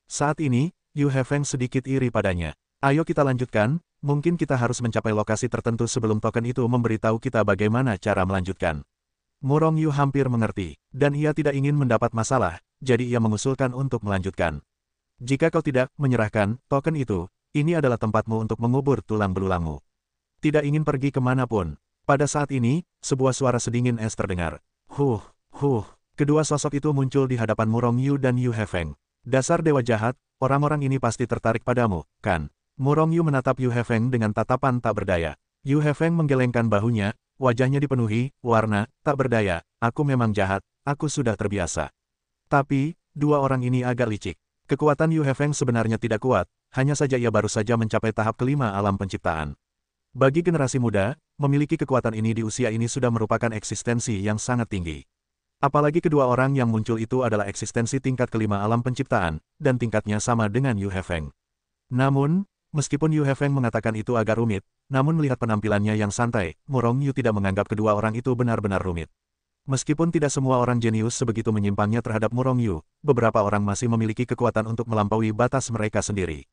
Saat ini, Yu Hefeng sedikit iri padanya. Ayo kita lanjutkan, mungkin kita harus mencapai lokasi tertentu sebelum token itu memberitahu kita bagaimana cara melanjutkan. Murong Yu hampir mengerti, dan ia tidak ingin mendapat masalah, jadi ia mengusulkan untuk melanjutkan. Jika kau tidak menyerahkan token itu, ini adalah tempatmu untuk mengubur tulang belulangmu. Tidak ingin pergi kemanapun. Pada saat ini, sebuah suara sedingin es terdengar. Huh. Kedua sosok itu muncul di hadapan Murong Yu dan Yu Hefeng. Dasar dewa jahat, orang-orang ini pasti tertarik padamu, kan? Murong Yu menatap Yu Hefeng dengan tatapan tak berdaya. Yu Hefeng menggelengkan bahunya, wajahnya dipenuhi warna tak berdaya. Aku memang jahat, aku sudah terbiasa. Tapi, dua orang ini agak licik. Kekuatan Yu Hefeng sebenarnya tidak kuat, hanya saja ia baru saja mencapai tahap kelima alam penciptaan. Bagi generasi muda, memiliki kekuatan ini di usia ini sudah merupakan eksistensi yang sangat tinggi. Apalagi kedua orang yang muncul itu adalah eksistensi tingkat kelima alam penciptaan, dan tingkatnya sama dengan Yu Hefeng. Namun, meskipun Yu Hefeng mengatakan itu agak rumit, namun melihat penampilannya yang santai, Murong Yu tidak menganggap kedua orang itu benar-benar rumit. Meskipun tidak semua orang jenius sebegitu menyimpangnya terhadap Murong Yu, beberapa orang masih memiliki kekuatan untuk melampaui batas mereka sendiri.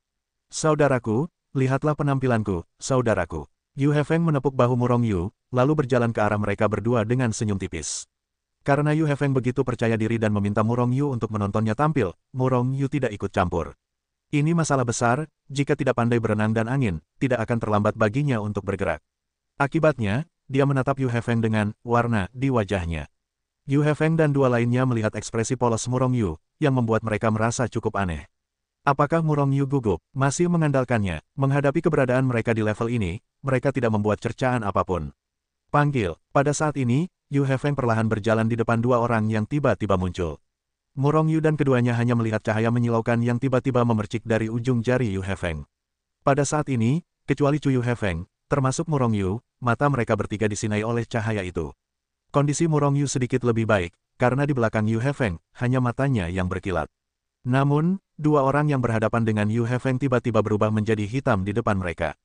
Saudaraku, lihatlah penampilanku, saudaraku. Yu Hefeng menepuk bahu Murong Yu, lalu berjalan ke arah mereka berdua dengan senyum tipis. Karena Yu Hefeng begitu percaya diri dan meminta Murong Yu untuk menontonnya tampil, Murong Yu tidak ikut campur. Ini masalah besar, jika tidak pandai berenang dan angin, tidak akan terlambat baginya untuk bergerak. Akibatnya, dia menatap Yu Hefeng dengan warna di wajahnya. Yu Hefeng dan dua lainnya melihat ekspresi polos Murong Yu, yang membuat mereka merasa cukup aneh. Apakah Murong Yu gugup? Masih mengandalkannya. Menghadapi keberadaan mereka di level ini, mereka tidak membuat cercaan apapun. Panggil. Pada saat ini, Yu Hefeng perlahan berjalan di depan dua orang yang tiba-tiba muncul. Murong Yu dan keduanya hanya melihat cahaya menyilaukan yang tiba-tiba memercik dari ujung jari Yu Hefeng. Pada saat ini, kecuali Chu Yu Hefeng, termasuk Murong Yu, mata mereka bertiga disinai oleh cahaya itu. Kondisi Murong Yu sedikit lebih baik, karena di belakang Yu Hefeng, hanya matanya yang berkilat. Namun, dua orang yang berhadapan dengan Yu Hefeng tiba-tiba berubah menjadi hitam di depan mereka.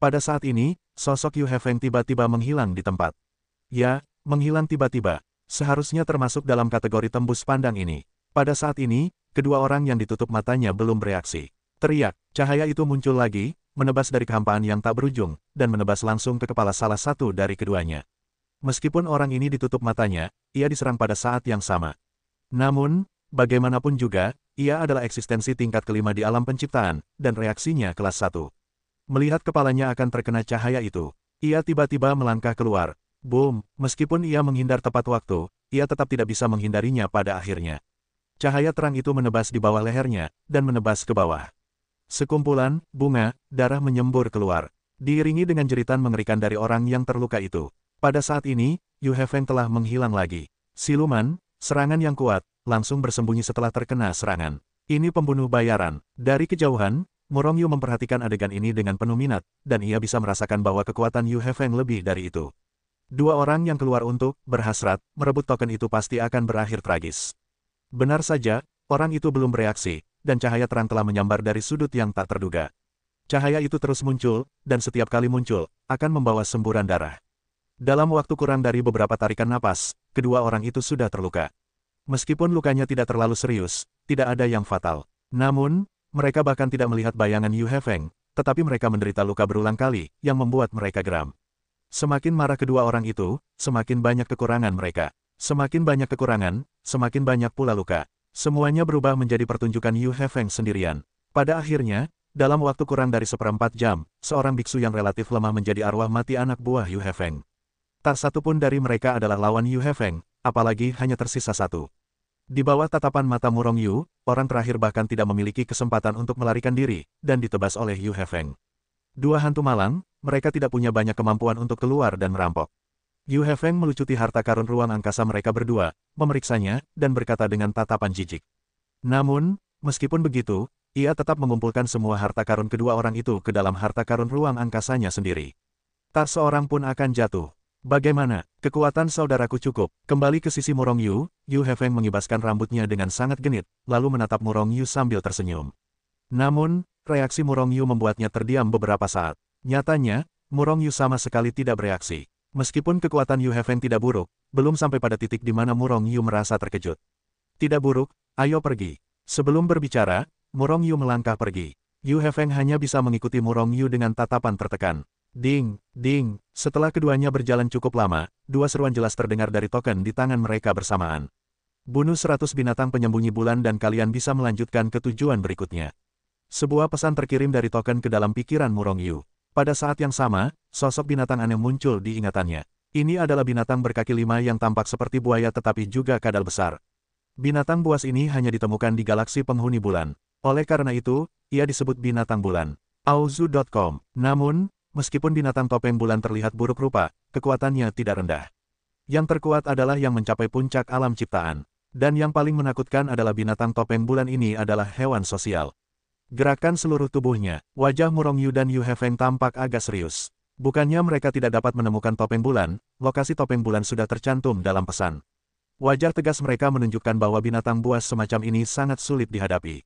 Pada saat ini, sosok Yu Hefeng tiba-tiba menghilang di tempat. Ya, menghilang tiba-tiba. Seharusnya termasuk dalam kategori tembus pandang ini. Pada saat ini, kedua orang yang ditutup matanya belum bereaksi. Teriak, cahaya itu muncul lagi, menebas dari kehampaan yang tak berujung, dan menebas langsung ke kepala salah satu dari keduanya. Meskipun orang ini ditutup matanya, ia diserang pada saat yang sama. Namun, bagaimanapun juga, ia adalah eksistensi tingkat kelima di alam penciptaan, dan reaksinya kelas 1. Melihat kepalanya akan terkena cahaya itu, ia tiba-tiba melangkah keluar. Boom, meskipun ia menghindar tepat waktu, ia tetap tidak bisa menghindarinya pada akhirnya. Cahaya terang itu menebas di bawah lehernya, dan menebas ke bawah. Sekumpulan bunga darah menyembur keluar, diiringi dengan jeritan mengerikan dari orang yang terluka itu. Pada saat ini, Yu Hefeng telah menghilang lagi. Siluman, serangan yang kuat, langsung bersembunyi setelah terkena serangan. Ini pembunuh bayaran. Dari kejauhan, Murong Yu memperhatikan adegan ini dengan penuh minat, dan ia bisa merasakan bahwa kekuatan Yu Hefeng lebih dari itu. Dua orang yang keluar untuk berhasrat merebut token itu pasti akan berakhir tragis. Benar saja, orang itu belum bereaksi, dan cahaya terang telah menyambar dari sudut yang tak terduga. Cahaya itu terus muncul, dan setiap kali muncul, akan membawa semburan darah. Dalam waktu kurang dari beberapa tarikan napas, kedua orang itu sudah terluka. Meskipun lukanya tidak terlalu serius, tidak ada yang fatal. Namun, mereka bahkan tidak melihat bayangan Yu Hefeng, tetapi mereka menderita luka berulang kali, yang membuat mereka geram. Semakin marah kedua orang itu, semakin banyak kekurangan mereka. Semakin banyak kekurangan, semakin banyak pula luka. Semuanya berubah menjadi pertunjukan Yu Hefeng sendirian. Pada akhirnya, dalam waktu kurang dari 1/4 jam, seorang biksu yang relatif lemah menjadi arwah mati anak buah Yu Hefeng. Tak satu pun dari mereka adalah lawan Yu Hefeng, apalagi hanya tersisa satu. Di bawah tatapan mata Murong Yu, orang terakhir bahkan tidak memiliki kesempatan untuk melarikan diri, dan ditebas oleh Yu Hefeng. Dua hantu malang, mereka tidak punya banyak kemampuan untuk keluar dan merampok. Yu Hefeng melucuti harta karun ruang angkasa mereka berdua, memeriksanya, dan berkata dengan tatapan jijik. Namun, meskipun begitu, ia tetap mengumpulkan semua harta karun kedua orang itu ke dalam harta karun ruang angkasanya sendiri. Tak seorang pun akan jatuh. Bagaimana? Kekuatan saudaraku cukup. Kembali ke sisi Murong Yu, Yu Hefeng mengibaskan rambutnya dengan sangat genit, lalu menatap Murong Yu sambil tersenyum. Namun, reaksi Murong Yu membuatnya terdiam beberapa saat. Nyatanya, Murong Yu sama sekali tidak bereaksi. Meskipun kekuatan Yu Hefeng tidak buruk, belum sampai pada titik di mana Murong Yu merasa terkejut. Tidak buruk, ayo pergi. Sebelum berbicara, Murong Yu melangkah pergi. Yu Hefeng hanya bisa mengikuti Murong Yu dengan tatapan tertekan. Ding, ding, setelah keduanya berjalan cukup lama, dua seruan jelas terdengar dari token di tangan mereka bersamaan. Bunuh 100 binatang penyembunyi bulan dan kalian bisa melanjutkan ke tujuan berikutnya. Sebuah pesan terkirim dari token ke dalam pikiran Murong Yu. Pada saat yang sama, sosok binatang aneh muncul di ingatannya. Ini adalah binatang berkaki 5 yang tampak seperti buaya tetapi juga kadal besar. Binatang buas ini hanya ditemukan di galaksi penghuni bulan. Oleh karena itu, ia disebut binatang bulan. Auzu.com. Namun, meskipun binatang topeng bulan terlihat buruk rupa, kekuatannya tidak rendah. Yang terkuat adalah yang mencapai puncak alam ciptaan. Dan yang paling menakutkan adalah binatang topeng bulan ini adalah hewan sosial. Gerakan seluruh tubuhnya, wajah Murong Yu dan Yu Hefeng tampak agak serius. Bukannya mereka tidak dapat menemukan topeng bulan, lokasi topeng bulan sudah tercantum dalam pesan. Wajah tegas mereka menunjukkan bahwa binatang buas semacam ini sangat sulit dihadapi.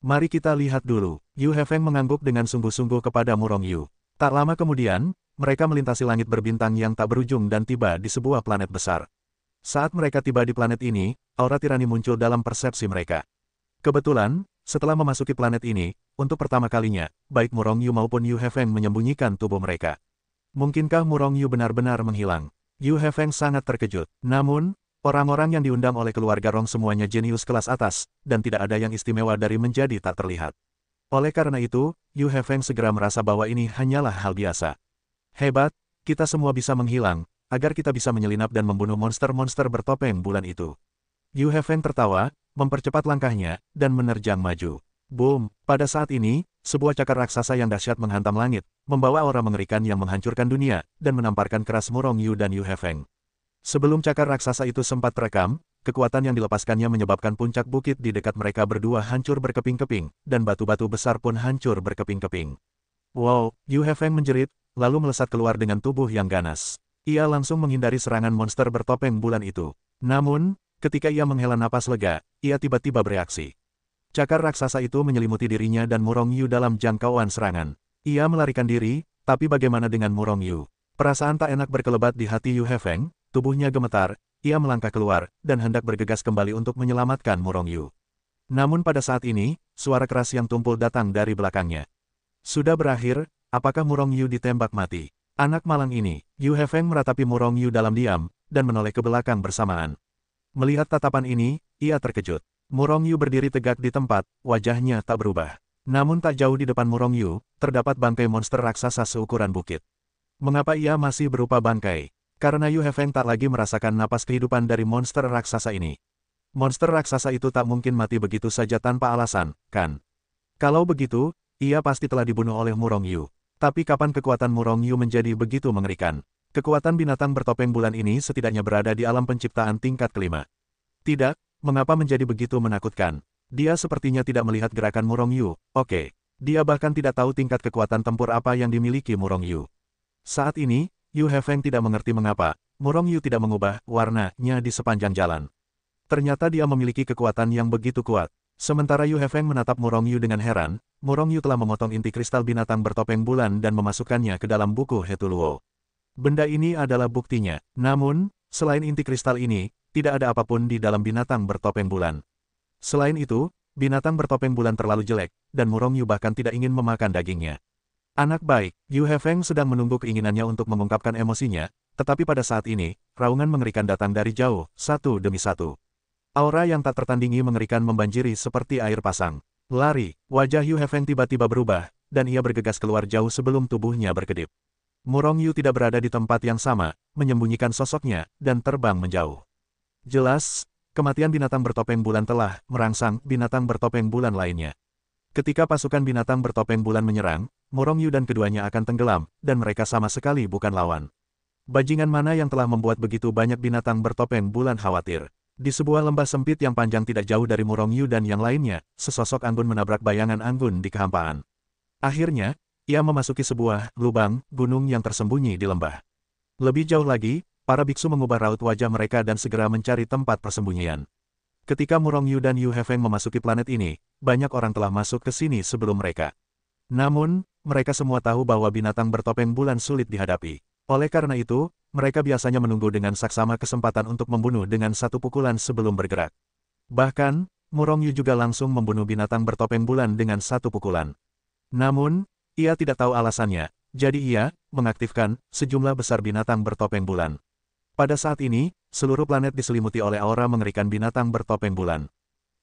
Mari kita lihat dulu. Yu Hefeng mengangguk dengan sungguh-sungguh kepada Murong Yu. Tak lama kemudian, mereka melintasi langit berbintang yang tak berujung dan tiba di sebuah planet besar. Saat mereka tiba di planet ini, aura tirani muncul dalam persepsi mereka. Kebetulan, setelah memasuki planet ini, untuk pertama kalinya, baik Murong Yu maupun Yu Hefeng menyembunyikan tubuh mereka. Mungkinkah Murong Yu benar-benar menghilang? Yu Hefeng sangat terkejut. Namun, orang-orang yang diundang oleh keluarga Rong semuanya jenius kelas atas, dan tidak ada yang istimewa dari menjadi tak terlihat. Oleh karena itu, Yu Hefeng segera merasa bahwa ini hanyalah hal biasa. Hebat, kita semua bisa menghilang, agar kita bisa menyelinap dan membunuh monster-monster bertopeng bulan itu. Yu Hefeng tertawa, mempercepat langkahnya, dan menerjang maju. Boom! Pada saat ini, sebuah cakar raksasa yang dahsyat menghantam langit, membawa aura mengerikan yang menghancurkan dunia, dan menamparkan keras Murong Yu dan Yu Hefeng. Sebelum cakar raksasa itu sempat terekam, kekuatan yang dilepaskannya menyebabkan puncak bukit di dekat mereka berdua hancur berkeping-keping, dan batu-batu besar pun hancur berkeping-keping. Wow! Yu Hefeng menjerit, lalu melesat keluar dengan tubuh yang ganas. Ia langsung menghindari serangan monster bertopeng bulan itu. Namun, ketika ia menghela napas lega, ia tiba-tiba bereaksi. Cakar raksasa itu menyelimuti dirinya dan Murong Yu dalam jangkauan serangan. Ia melarikan diri, tapi bagaimana dengan Murong Yu? Perasaan tak enak berkelebat di hati Yu Hefeng, tubuhnya gemetar, ia melangkah keluar, dan hendak bergegas kembali untuk menyelamatkan Murong Yu. Namun pada saat ini, suara keras yang tumpul datang dari belakangnya. Sudah berakhir, apakah Murong Yu ditembak mati? Anak malang ini, Yu Hefeng meratapi Murong Yu dalam diam, dan menoleh ke belakang bersamaan. Melihat tatapan ini, ia terkejut. Murong Yu berdiri tegak di tempat, wajahnya tak berubah. Namun tak jauh di depan Murong Yu, terdapat bangkai monster raksasa seukuran bukit. Mengapa ia masih berupa bangkai? Karena Yu Hefeng tak lagi merasakan napas kehidupan dari monster raksasa ini. Monster raksasa itu tak mungkin mati begitu saja tanpa alasan, kan? Kalau begitu, ia pasti telah dibunuh oleh Murong Yu. Tapi kapan kekuatan Murong Yu menjadi begitu mengerikan? Kekuatan binatang bertopeng bulan ini setidaknya berada di alam penciptaan tingkat kelima. Tidak, mengapa menjadi begitu menakutkan? Dia sepertinya tidak melihat gerakan Murong Yu. Oke, dia bahkan tidak tahu tingkat kekuatan tempur apa yang dimiliki Murong Yu. Saat ini, Yu Hefeng tidak mengerti mengapa Murong Yu tidak mengubah warnanya di sepanjang jalan. Ternyata dia memiliki kekuatan yang begitu kuat. Sementara Yu Hefeng menatap Murong Yu dengan heran, Murong Yu telah memotong inti kristal binatang bertopeng bulan dan memasukkannya ke dalam buku Hetuluo. Benda ini adalah buktinya. Namun, selain inti kristal ini, tidak ada apapun di dalam binatang bertopeng bulan. Selain itu, binatang bertopeng bulan terlalu jelek, dan Murong Yu bahkan tidak ingin memakan dagingnya. Anak baik, Yu Hefeng sedang menunggu keinginannya untuk mengungkapkan emosinya, tetapi pada saat ini, raungan mengerikan datang dari jauh, satu demi satu. Aura yang tak tertandingi mengerikan membanjiri seperti air pasang. Lari, wajah Yu Hefeng tiba-tiba berubah, dan ia bergegas keluar jauh sebelum tubuhnya berkedip. Murong Yu tidak berada di tempat yang sama, menyembunyikan sosoknya, dan terbang menjauh. Jelas, kematian binatang bertopeng bulan telah merangsang binatang bertopeng bulan lainnya. Ketika pasukan binatang bertopeng bulan menyerang, Murong Yu dan keduanya akan tenggelam, dan mereka sama sekali bukan lawan. Bajingan mana yang telah membuat begitu banyak binatang bertopeng bulan khawatir? Di sebuah lembah sempit yang panjang tidak jauh dari Murong Yu dan yang lainnya, sesosok anggun menabrak bayangan anggun di kehampaan. Akhirnya, ia memasuki sebuah lubang gunung yang tersembunyi di lembah. Lebih jauh lagi, para biksu mengubah raut wajah mereka dan segera mencari tempat persembunyian. Ketika Murong Yu dan Yu Hefeng memasuki planet ini, banyak orang telah masuk ke sini sebelum mereka. Namun, mereka semua tahu bahwa binatang bertopeng bulan sulit dihadapi. Oleh karena itu, mereka biasanya menunggu dengan saksama kesempatan untuk membunuh dengan satu pukulan sebelum bergerak. Bahkan, Murong Yu juga langsung membunuh binatang bertopeng bulan dengan satu pukulan. Namun, ia tidak tahu alasannya, jadi ia mengaktifkan sejumlah besar binatang bertopeng bulan. Pada saat ini, seluruh planet diselimuti oleh aura mengerikan binatang bertopeng bulan.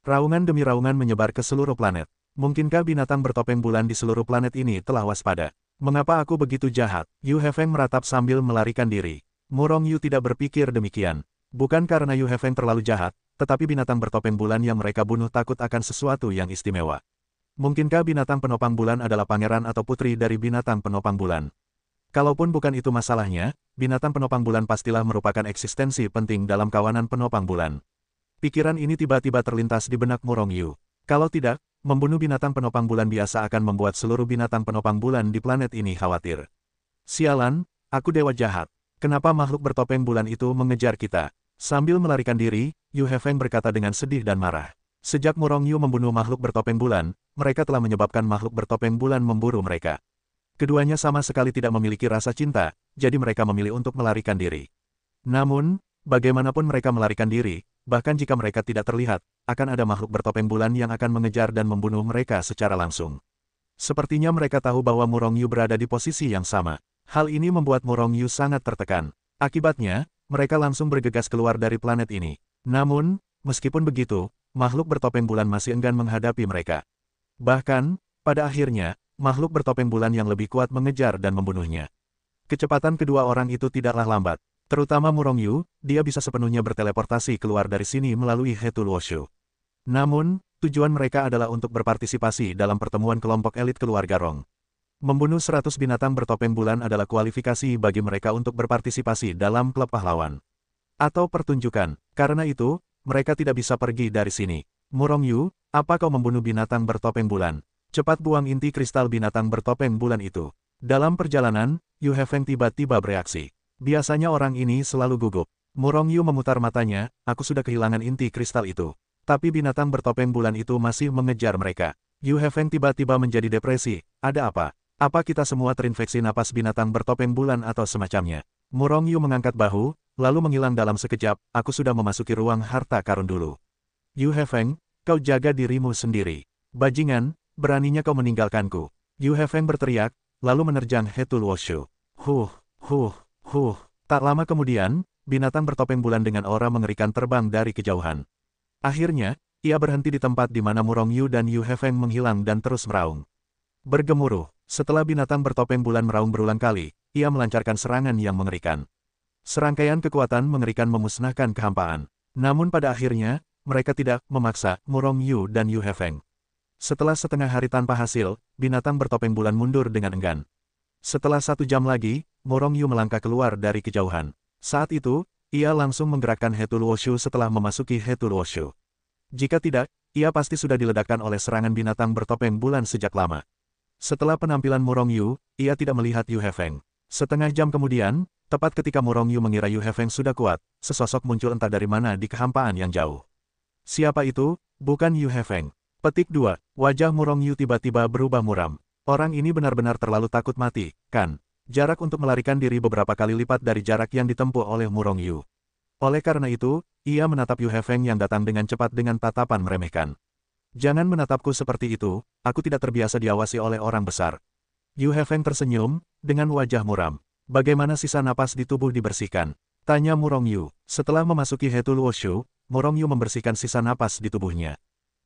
Raungan demi raungan menyebar ke seluruh planet. Mungkinkah binatang bertopeng bulan di seluruh planet ini telah waspada? Mengapa aku begitu jahat? Yu Hefeng meratap sambil melarikan diri. Murong Yu tidak berpikir demikian. Bukan karena Yu Hefeng terlalu jahat, tetapi binatang bertopeng bulan yang mereka bunuh takut akan sesuatu yang istimewa. Mungkinkah binatang penopang bulan adalah pangeran atau putri dari binatang penopang bulan? Kalaupun bukan itu masalahnya, binatang penopang bulan pastilah merupakan eksistensi penting dalam kawanan penopang bulan. Pikiran ini tiba-tiba terlintas di benak Murong Yu. Kalau tidak, membunuh binatang penopang bulan biasa akan membuat seluruh binatang penopang bulan di planet ini khawatir. Sialan, aku dewa jahat. Kenapa makhluk bertopeng bulan itu mengejar kita? Sambil melarikan diri, Yu Hefeng berkata dengan sedih dan marah. Sejak Murong Yu membunuh makhluk bertopeng bulan, mereka telah menyebabkan makhluk bertopeng bulan memburu mereka. Keduanya sama sekali tidak memiliki rasa cinta, jadi mereka memilih untuk melarikan diri. Namun, bagaimanapun mereka melarikan diri, bahkan jika mereka tidak terlihat, akan ada makhluk bertopeng bulan yang akan mengejar dan membunuh mereka secara langsung. Sepertinya mereka tahu bahwa Murong Yu berada di posisi yang sama. Hal ini membuat Murong Yu sangat tertekan. Akibatnya, mereka langsung bergegas keluar dari planet ini. Namun, meskipun begitu, makhluk bertopeng bulan masih enggan menghadapi mereka. Bahkan, pada akhirnya, makhluk bertopeng bulan yang lebih kuat mengejar dan membunuhnya. Kecepatan kedua orang itu tidaklah lambat. Terutama Murong Yu, dia bisa sepenuhnya berteleportasi keluar dari sini melalui Hetul Woshu. Namun, tujuan mereka adalah untuk berpartisipasi dalam pertemuan kelompok elit keluarga Rong. Membunuh 100 binatang bertopeng bulan adalah kualifikasi bagi mereka untuk berpartisipasi dalam klub pahlawan. Atau pertunjukan. Karena itu, mereka tidak bisa pergi dari sini. Murong Yu, apa kau membunuh binatang bertopeng bulan? Cepat buang inti kristal binatang bertopeng bulan itu. Dalam perjalanan, Yu Hefeng tiba-tiba bereaksi. Biasanya orang ini selalu gugup. Murong Yu memutar matanya, aku sudah kehilangan inti kristal itu. Tapi binatang bertopeng bulan itu masih mengejar mereka. Yu Hefeng tiba-tiba menjadi depresi. Ada apa? Apa kita semua terinfeksi napas binatang bertopeng bulan atau semacamnya? Murong Yu mengangkat bahu, lalu menghilang dalam sekejap, aku sudah memasuki ruang harta karun dulu. Yu Hefeng, kau jaga dirimu sendiri. Bajingan, beraninya kau meninggalkanku. Yu Hefeng berteriak, lalu menerjang Hetul Woshu. Tak lama kemudian, binatang bertopeng bulan dengan aura mengerikan terbang dari kejauhan. Akhirnya, ia berhenti di tempat di mana Murong Yu dan Yu Hefeng menghilang dan terus meraung. Bergemuruh, setelah binatang bertopeng bulan meraung berulang kali, ia melancarkan serangan yang mengerikan. Serangkaian kekuatan mengerikan memusnahkan kehampaan. Namun pada akhirnya, mereka tidak memaksa Murong Yu dan Yu Hefeng. Setelah setengah hari tanpa hasil, binatang bertopeng bulan mundur dengan enggan. Setelah 1 jam lagi, Murong Yu melangkah keluar dari kejauhan. Saat itu, ia langsung menggerakkan Hetul Woshu setelah memasuki Hetul Woshu. Jika tidak, ia pasti sudah diledakkan oleh serangan binatang bertopeng bulan sejak lama. Setelah penampilan Murong Yu, ia tidak melihat Yu Hefeng. Setengah jam kemudian, tepat ketika Murong Yu mengira Yu Hefeng sudah kuat, sesosok muncul entah dari mana di kehampaan yang jauh. Siapa itu? Bukan Yu Hefeng. Petik 2. Wajah Murong Yu tiba-tiba berubah muram. Orang ini benar-benar terlalu takut mati, kan? Jarak untuk melarikan diri beberapa kali lipat dari jarak yang ditempuh oleh Murong Yu. Oleh karena itu, ia menatap Yu Hefeng yang datang dengan cepat dengan tatapan meremehkan. Jangan menatapku seperti itu, aku tidak terbiasa diawasi oleh orang besar. Yu Hefeng tersenyum, dengan wajah muram. Bagaimana sisa napas di tubuh dibersihkan? Tanya Murong Yu. Setelah memasuki Hetul Woshu, Murong Yu membersihkan sisa napas di tubuhnya.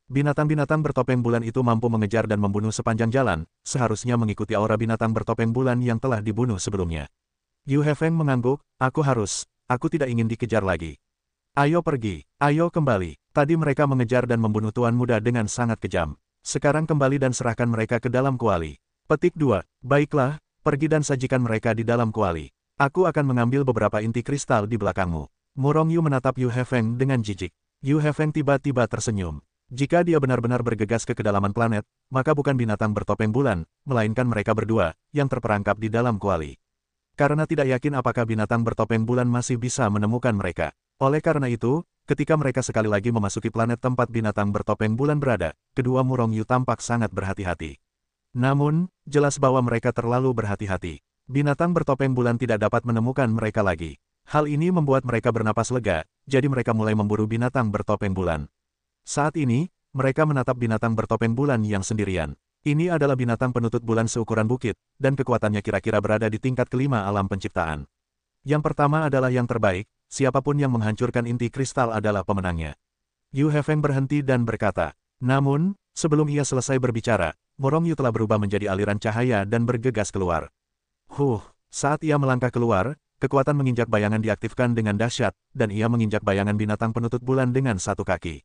Binatang-binatang bertopeng bulan itu mampu mengejar dan membunuh sepanjang jalan, seharusnya mengikuti aura binatang bertopeng bulan yang telah dibunuh sebelumnya. Yu Hefeng mengangguk, aku tidak ingin dikejar lagi. Ayo pergi, ayo kembali. Tadi mereka mengejar dan membunuh Tuan Muda dengan sangat kejam. Sekarang kembali dan serahkan mereka ke dalam kuali. Petik 2. Baiklah, pergi dan sajikan mereka di dalam kuali. Aku akan mengambil beberapa inti kristal di belakangmu. Murong Yu menatap Yu Hefeng dengan jijik. Yu Hefeng tiba-tiba tersenyum. Jika dia benar-benar bergegas ke kedalaman planet, maka bukan binatang bertopeng bulan, melainkan mereka berdua, yang terperangkap di dalam kuali. Karena tidak yakin apakah binatang bertopeng bulan masih bisa menemukan mereka. Oleh karena itu, ketika mereka sekali lagi memasuki planet tempat binatang bertopeng bulan berada, kedua Murong Yu tampak sangat berhati-hati. Namun, jelas bahwa mereka terlalu berhati-hati. Binatang bertopeng bulan tidak dapat menemukan mereka lagi. Hal ini membuat mereka bernapas lega, jadi mereka mulai memburu binatang bertopeng bulan. Saat ini, mereka menatap binatang bertopeng bulan yang sendirian. Ini adalah binatang penutup bulan seukuran bukit, dan kekuatannya kira-kira berada di tingkat kelima alam penciptaan. Yang pertama adalah yang terbaik, siapapun yang menghancurkan inti kristal adalah pemenangnya. Yu Hefeng berhenti dan berkata. Namun, sebelum ia selesai berbicara, Murong Yu telah berubah menjadi aliran cahaya dan bergegas keluar. Saat ia melangkah keluar, kekuatan menginjak bayangan diaktifkan dengan dahsyat, dan ia menginjak bayangan binatang penutup bulan dengan satu kaki.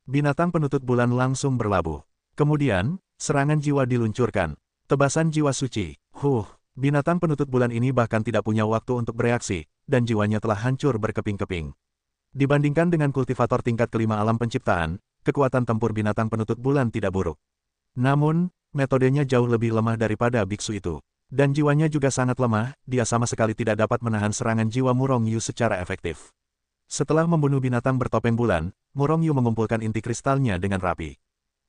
Binatang penutup bulan langsung berlabuh. Kemudian, serangan jiwa diluncurkan. Tebasan jiwa suci. Binatang penutup bulan ini bahkan tidak punya waktu untuk bereaksi, dan jiwanya telah hancur berkeping-keping. Dibandingkan dengan kultivator tingkat kelima alam penciptaan, kekuatan tempur binatang penutup bulan tidak buruk. Namun, metodenya jauh lebih lemah daripada biksu itu. Dan jiwanya juga sangat lemah, dia sama sekali tidak dapat menahan serangan jiwa Murong Yu secara efektif. Setelah membunuh binatang bertopeng bulan, Murong Yu mengumpulkan inti kristalnya dengan rapi.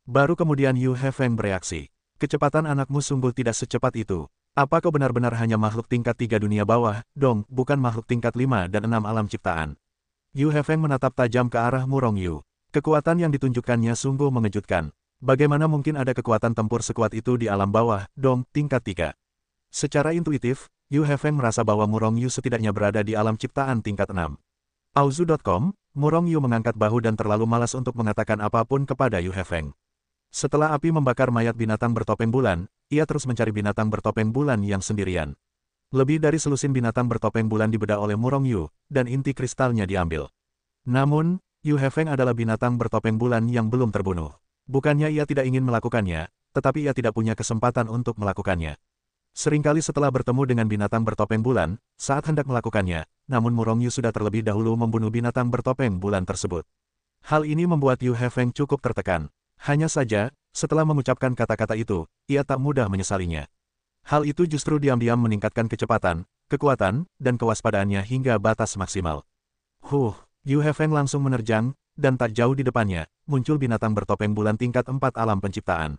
Baru kemudian Yu Hefeng bereaksi. Kecepatan anakmu sungguh tidak secepat itu. Apa kau benar-benar hanya makhluk tingkat 3 dunia bawah, dong, bukan makhluk tingkat 5 dan 6 alam ciptaan? Yu Hefeng menatap tajam ke arah Murong Yu. Kekuatan yang ditunjukkannya sungguh mengejutkan. Bagaimana mungkin ada kekuatan tempur sekuat itu di alam bawah, dong, tingkat 3? Secara intuitif, Yu Hefeng merasa bahwa Murong Yu setidaknya berada di alam ciptaan tingkat 6. Auzu.com, Murong Yu mengangkat bahu dan terlalu malas untuk mengatakan apapun kepada Yu Hefeng. Setelah api membakar mayat binatang bertopeng bulan, ia terus mencari binatang bertopeng bulan yang sendirian. Lebih dari selusin binatang bertopeng bulan dibedah oleh Murong Yu, dan inti kristalnya diambil. Namun, Yu Hefeng adalah binatang bertopeng bulan yang belum terbunuh. Bukannya ia tidak ingin melakukannya, tetapi ia tidak punya kesempatan untuk melakukannya. Seringkali setelah bertemu dengan binatang bertopeng bulan, saat hendak melakukannya, namun Murong Yu sudah terlebih dahulu membunuh binatang bertopeng bulan tersebut. Hal ini membuat Yu Hefeng cukup tertekan. Hanya saja, setelah mengucapkan kata-kata itu, ia tak mudah menyesalinya. Hal itu justru diam-diam meningkatkan kecepatan, kekuatan, dan kewaspadaannya hingga batas maksimal. Yu Hefeng langsung menerjang, dan tak jauh di depannya, muncul binatang bertopeng bulan tingkat 4 alam penciptaan.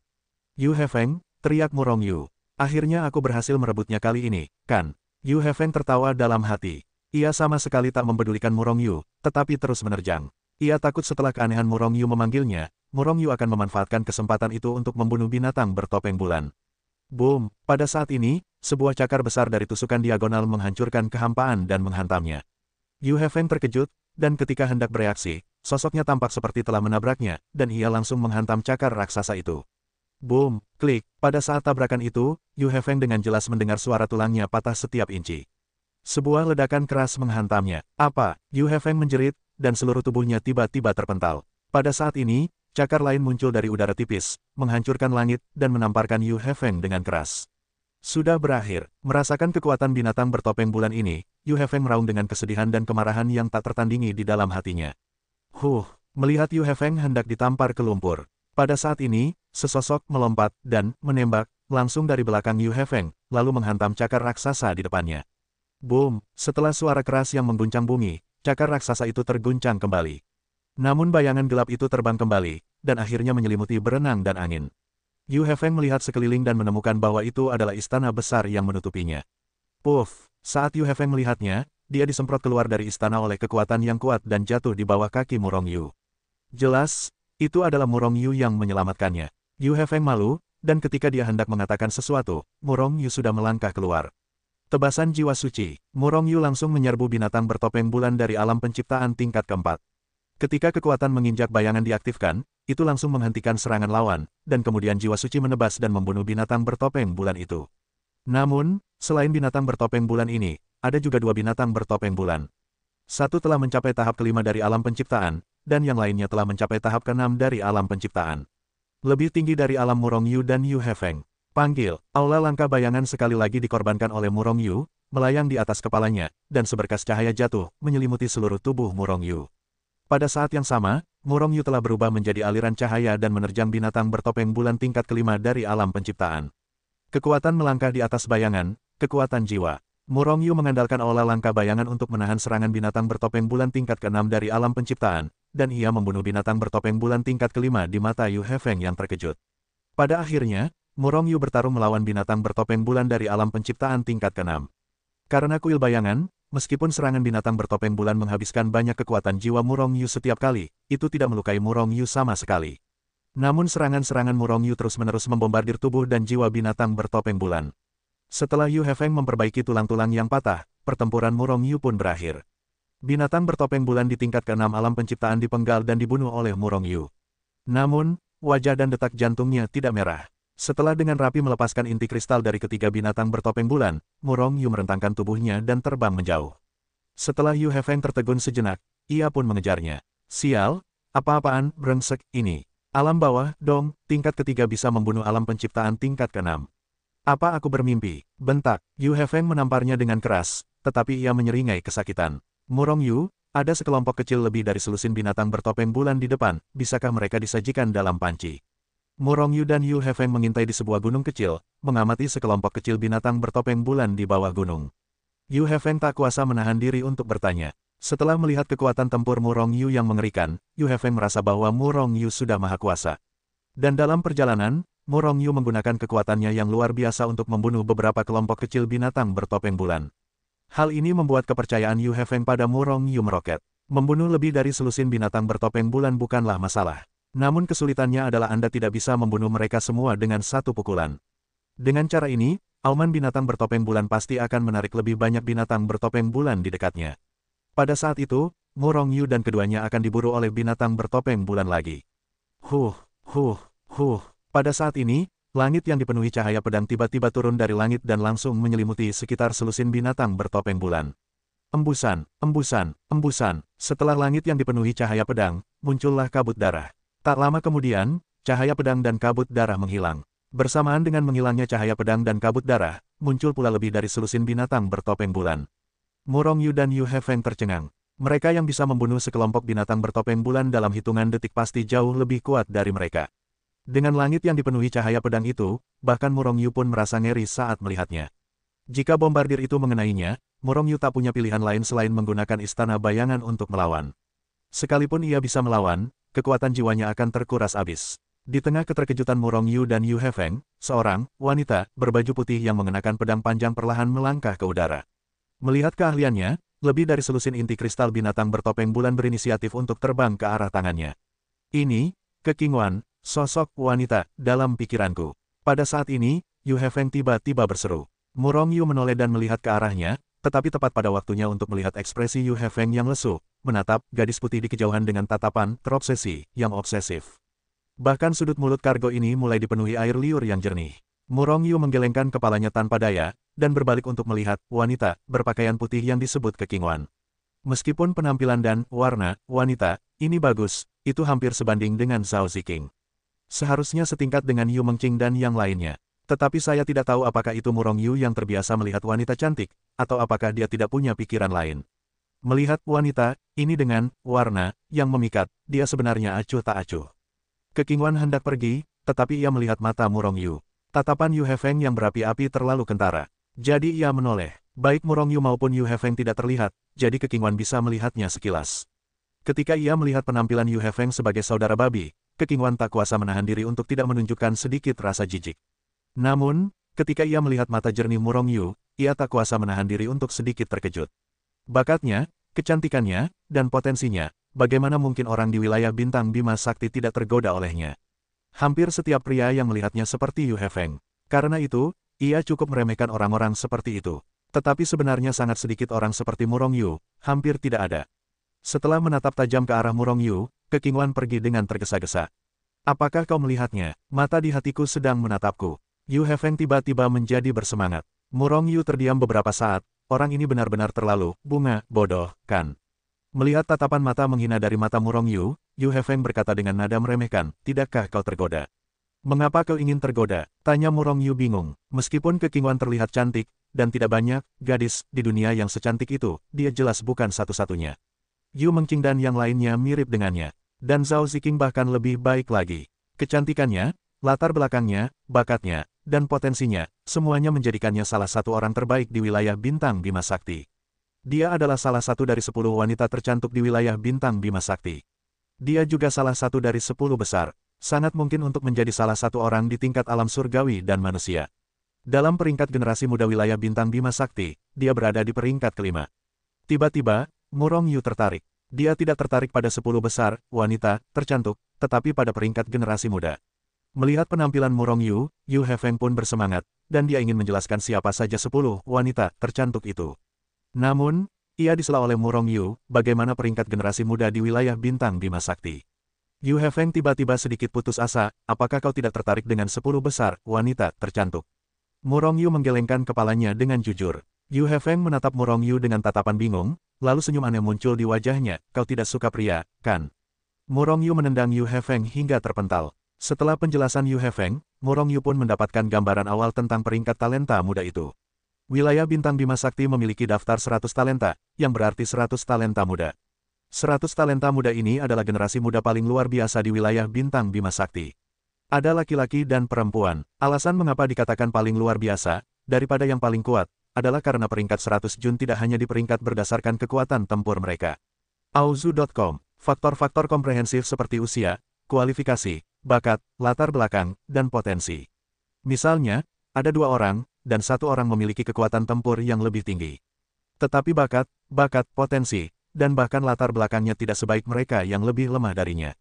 Yu Hefeng, teriak Murong Yu. Akhirnya aku berhasil merebutnya kali ini, kan? Yu Hefeng tertawa dalam hati. Ia sama sekali tak mempedulikan Murong Yu, tetapi terus menerjang. Ia takut setelah keanehan Murong Yu memanggilnya, Murong Yu akan memanfaatkan kesempatan itu untuk membunuh binatang bertopeng bulan. Boom! Pada saat ini, sebuah cakar besar dari tusukan diagonal menghancurkan kehampaan dan menghantamnya. Yu Hefeng terkejut, dan ketika hendak bereaksi, sosoknya tampak seperti telah menabraknya, dan ia langsung menghantam cakar raksasa itu. Boom! Klik! Pada saat tabrakan itu, Yu Hefeng dengan jelas mendengar suara tulangnya patah setiap inci. Sebuah ledakan keras menghantamnya. Apa? Yu Hefeng menjerit, dan seluruh tubuhnya tiba-tiba terpental. Pada saat ini, cakar lain muncul dari udara tipis, menghancurkan langit, dan menamparkan Yu Hefeng dengan keras. Sudah berakhir. Merasakan kekuatan binatang bertopeng bulan ini, Yu Hefeng meraung dengan kesedihan dan kemarahan yang tak tertandingi di dalam hatinya. Melihat Yu Hefeng hendak ditampar ke lumpur. Pada saat ini, sesosok melompat dan menembak langsung dari belakang Yu Hefeng, lalu menghantam cakar raksasa di depannya. Boom! Setelah suara keras yang mengguncang bumi, cakar raksasa itu terguncang kembali. Namun bayangan gelap itu terbang kembali, dan akhirnya menyelimuti berenang dan angin. Yu Hefeng melihat sekeliling dan menemukan bahwa itu adalah istana besar yang menutupinya. Puff! Saat Yu Hefeng melihatnya, dia disemprot keluar dari istana oleh kekuatan yang kuat dan jatuh di bawah kaki Murong Yu. Jelas, itu adalah Murong Yu yang menyelamatkannya. Yu Hefeng malu, dan ketika dia hendak mengatakan sesuatu, Murong Yu sudah melangkah keluar. Tebasan jiwa suci, Murong Yu langsung menyerbu binatang bertopeng bulan dari alam penciptaan tingkat keempat. Ketika kekuatan menginjak bayangan diaktifkan, itu langsung menghentikan serangan lawan, dan kemudian jiwa suci menebas dan membunuh binatang bertopeng bulan itu. Namun, selain binatang bertopeng bulan ini, ada juga dua binatang bertopeng bulan. Satu telah mencapai tahap kelima dari alam penciptaan, dan yang lainnya telah mencapai tahap keenam dari alam penciptaan. Lebih tinggi dari alam Murong Yu dan Yu Hefeng. Panggil, aula langkah bayangan sekali lagi dikorbankan oleh Murong Yu, melayang di atas kepalanya, dan seberkas cahaya jatuh, menyelimuti seluruh tubuh Murong Yu. Pada saat yang sama, Murong Yu telah berubah menjadi aliran cahaya dan menerjang binatang bertopeng bulan tingkat kelima dari alam penciptaan. Kekuatan melangkah di atas bayangan, kekuatan jiwa. Murong Yu mengandalkan aula langkah bayangan untuk menahan serangan binatang bertopeng bulan tingkat keenam dari alam penciptaan, dan ia membunuh binatang bertopeng bulan tingkat kelima di mata Yu Hefeng yang terkejut. Pada akhirnya, Murong Yu bertarung melawan binatang bertopeng bulan dari alam penciptaan tingkat keenam. Karena kuil bayangan, meskipun serangan binatang bertopeng bulan menghabiskan banyak kekuatan jiwa Murong Yu setiap kali, itu tidak melukai Murong Yu sama sekali. Namun serangan-serangan Murong Yu terus-menerus membombardir tubuh dan jiwa binatang bertopeng bulan. Setelah Yu Hefeng memperbaiki tulang-tulang yang patah, pertempuran Murong Yu pun berakhir. Binatang bertopeng bulan di tingkat keenam alam penciptaan dipenggal dan dibunuh oleh Murong Yu. Namun, wajah dan detak jantungnya tidak merah. Setelah dengan rapi melepaskan inti kristal dari ketiga binatang bertopeng bulan, Murong Yu merentangkan tubuhnya dan terbang menjauh. Setelah Yu Hefeng tertegun sejenak, ia pun mengejarnya. Sial, apa-apaan brengsek ini? Alam bawah, dong, tingkat ketiga bisa membunuh alam penciptaan tingkat keenam. Apa aku bermimpi? Bentak. Yu Hefeng menamparnya dengan keras, tetapi ia menyeringai kesakitan. Murong Yu, ada sekelompok kecil lebih dari selusin binatang bertopeng bulan di depan, bisakah mereka disajikan dalam panci? Murong Yu dan Yu Hefeng mengintai di sebuah gunung kecil, mengamati sekelompok kecil binatang bertopeng bulan di bawah gunung. Yu Hefeng tak kuasa menahan diri untuk bertanya. Setelah melihat kekuatan tempur Murong Yu yang mengerikan, Yu Hefeng merasa bahwa Murong Yu sudah maha kuasa. Dan dalam perjalanan, Murong Yu menggunakan kekuatannya yang luar biasa untuk membunuh beberapa kelompok kecil binatang bertopeng bulan. Hal ini membuat kepercayaan Yu Hefeng pada Murong Yu meroket. Membunuh lebih dari selusin binatang bertopeng bulan bukanlah masalah. Namun kesulitannya adalah Anda tidak bisa membunuh mereka semua dengan satu pukulan. Dengan cara ini, auman binatang bertopeng bulan pasti akan menarik lebih banyak binatang bertopeng bulan di dekatnya. Pada saat itu, Murong Yu dan keduanya akan diburu oleh binatang bertopeng bulan lagi. Pada saat ini, langit yang dipenuhi cahaya pedang tiba-tiba turun dari langit dan langsung menyelimuti sekitar selusin binatang bertopeng bulan. Embusan, embusan, embusan. Setelah langit yang dipenuhi cahaya pedang, muncullah kabut darah. Tak lama kemudian, cahaya pedang dan kabut darah menghilang. Bersamaan dengan menghilangnya cahaya pedang dan kabut darah, muncul pula lebih dari selusin binatang bertopeng bulan. Mu Rongyu dan Yu Hefeng tercengang. Mereka yang bisa membunuh sekelompok binatang bertopeng bulan dalam hitungan detik pasti jauh lebih kuat dari mereka. Dengan langit yang dipenuhi cahaya pedang itu, bahkan Mu Rongyu pun merasa ngeri saat melihatnya. Jika bombardir itu mengenainya, Mu Rongyu tak punya pilihan lain selain menggunakan istana bayangan untuk melawan. Sekalipun ia bisa melawan, kekuatan jiwanya akan terkuras habis. Di tengah keterkejutan Mu Rongyu dan Yu Hefeng, seorang wanita berbaju putih yang mengenakan pedang panjang perlahan melangkah ke udara. Melihat keahliannya, lebih dari selusin inti kristal binatang bertopeng bulan berinisiatif untuk terbang ke arah tangannya. Ini, Keqingwan, sosok wanita, dalam pikiranku. Pada saat ini, Yu Hefeng tiba-tiba berseru. Mu Rongyu menoleh dan melihat ke arahnya, tetapi tepat pada waktunya untuk melihat ekspresi Yu Hefeng yang lesu, menatap gadis putih di kejauhan dengan tatapan terobsesi, yang obsesif. Bahkan sudut mulut kargo ini mulai dipenuhi air liur yang jernih. Mu Rongyu menggelengkan kepalanya tanpa daya, dan berbalik untuk melihat wanita berpakaian putih yang disebut Keqingwan. Meskipun penampilan dan warna wanita ini bagus, itu hampir sebanding dengan Zhao Ziqing. Seharusnya setingkat dengan Yu Mengqing dan yang lainnya. Tetapi saya tidak tahu apakah itu Mu Rongyu yang terbiasa melihat wanita cantik, atau apakah dia tidak punya pikiran lain. Melihat wanita ini dengan warna yang memikat, dia sebenarnya acuh tak acuh. Keqingwan hendak pergi, tetapi ia melihat mata Mu Rongyu. Tatapan Yu Hefeng yang berapi-api terlalu kentara. Jadi ia menoleh. Baik Mu Rongyu maupun Yu Hefeng tidak terlihat, jadi Keqingwan bisa melihatnya sekilas. Ketika ia melihat penampilan Yu Hefeng sebagai saudara babi, Keqingwan tak kuasa menahan diri untuk tidak menunjukkan sedikit rasa jijik. Namun, ketika ia melihat mata jernih Mu Rongyu, ia tak kuasa menahan diri untuk sedikit terkejut. Bakatnya, kecantikannya, dan potensinya, bagaimana mungkin orang di wilayah bintang Bima Sakti tidak tergoda olehnya? Hampir setiap pria yang melihatnya seperti Yu Hefeng. Karena itu, ia cukup meremehkan orang-orang seperti itu. Tetapi sebenarnya sangat sedikit orang seperti Mu Rongyu, hampir tidak ada. Setelah menatap tajam ke arah Mu Rongyu, Keqingwan pergi dengan tergesa-gesa. Apakah kau melihatnya? Mata di hatiku sedang menatapku. Yu Hefeng tiba-tiba menjadi bersemangat. Mu Rongyu terdiam beberapa saat, orang ini benar-benar terlalu bodoh, kan? Melihat tatapan mata menghina dari mata Mu Rongyu, Yu Hefeng berkata dengan nada meremehkan, tidakkah kau tergoda? Mengapa kau ingin tergoda? Tanya Mu Rongyu bingung. Meskipun Keqingwan terlihat cantik, dan tidak banyak gadis di dunia yang secantik itu, dia jelas bukan satu-satunya. Yu Mengqing dan yang lainnya mirip dengannya. Dan Zhao Ziqing bahkan lebih baik lagi. Kecantikannya, latar belakangnya, bakatnya, dan potensinya, semuanya menjadikannya salah satu orang terbaik di wilayah bintang Bima Sakti. Dia adalah salah satu dari 10 wanita tercantik di wilayah bintang Bima Sakti. Dia juga salah satu dari 10 besar, sangat mungkin untuk menjadi salah satu orang di tingkat alam surgawi dan manusia. Dalam peringkat generasi muda wilayah bintang Bima Sakti, dia berada di peringkat kelima. Tiba-tiba, Mu Rongyu tertarik. Dia tidak tertarik pada 10 besar, wanita, tercantik, tetapi pada peringkat generasi muda. Melihat penampilan Mu Rongyu, Yu Hefeng pun bersemangat, dan dia ingin menjelaskan siapa saja 10 wanita tercantik itu. Namun, ia disela oleh Mu Rongyu, bagaimana peringkat generasi muda di wilayah bintang Bima Sakti. Yu Hefeng tiba-tiba sedikit putus asa, apakah kau tidak tertarik dengan 10 besar wanita tercantik? Mu Rongyu menggelengkan kepalanya dengan jujur. Yu Hefeng menatap Mu Rongyu dengan tatapan bingung, lalu senyum aneh muncul di wajahnya, kau tidak suka pria, kan? Mu Rongyu menendang Yu Hefeng hingga terpental. Setelah penjelasan Yu Hefeng, Mu Rongyu pun mendapatkan gambaran awal tentang peringkat talenta muda itu. Wilayah bintang Bima Sakti memiliki daftar 100 talenta, yang berarti 100 talenta muda. 100 talenta muda ini adalah generasi muda paling luar biasa di wilayah bintang Bima Sakti. Ada laki-laki dan perempuan. Alasan mengapa dikatakan paling luar biasa, daripada yang paling kuat, adalah karena peringkat 100 Jun tidak hanya diperingkat berdasarkan kekuatan tempur mereka. Auzu.com. Faktor-faktor komprehensif seperti usia, kualifikasi, bakat, latar belakang, dan potensi. Misalnya, ada 2 orang, dan 1 orang memiliki kekuatan tempur yang lebih tinggi. Tetapi bakat, potensi, dan bahkan latar belakangnya tidak sebaik mereka yang lebih lemah darinya.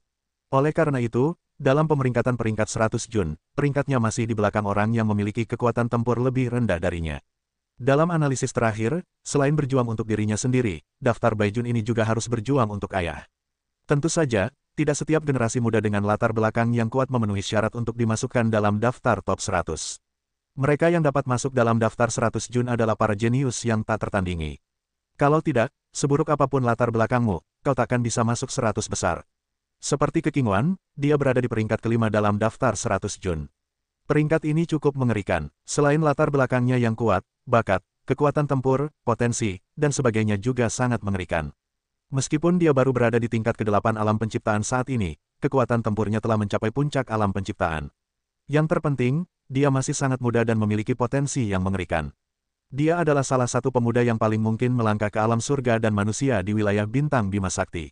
Oleh karena itu, dalam pemeringkatan peringkat 100 Jun, peringkatnya masih di belakang orang yang memiliki kekuatan tempur lebih rendah darinya. Dalam analisis terakhir, selain berjuang untuk dirinya sendiri, daftar Baijun ini juga harus berjuang untuk ayah. Tentu saja, tidak setiap generasi muda dengan latar belakang yang kuat memenuhi syarat untuk dimasukkan dalam daftar top 100. Mereka yang dapat masuk dalam daftar 100 Jun adalah para jenius yang tak tertandingi. Kalau tidak, seburuk apapun latar belakangmu, kau takkan bisa masuk 100 besar. Seperti King Wan, dia berada di peringkat kelima dalam daftar 100 Jun. Peringkat ini cukup mengerikan. Selain latar belakangnya yang kuat, bakat, kekuatan tempur, potensi, dan sebagainya juga sangat mengerikan. Meskipun dia baru berada di tingkat ke-8 alam penciptaan saat ini, kekuatan tempurnya telah mencapai puncak alam penciptaan. Yang terpenting, dia masih sangat muda dan memiliki potensi yang mengerikan. Dia adalah salah satu pemuda yang paling mungkin melangkah ke alam surga dan manusia di wilayah bintang Bima Sakti.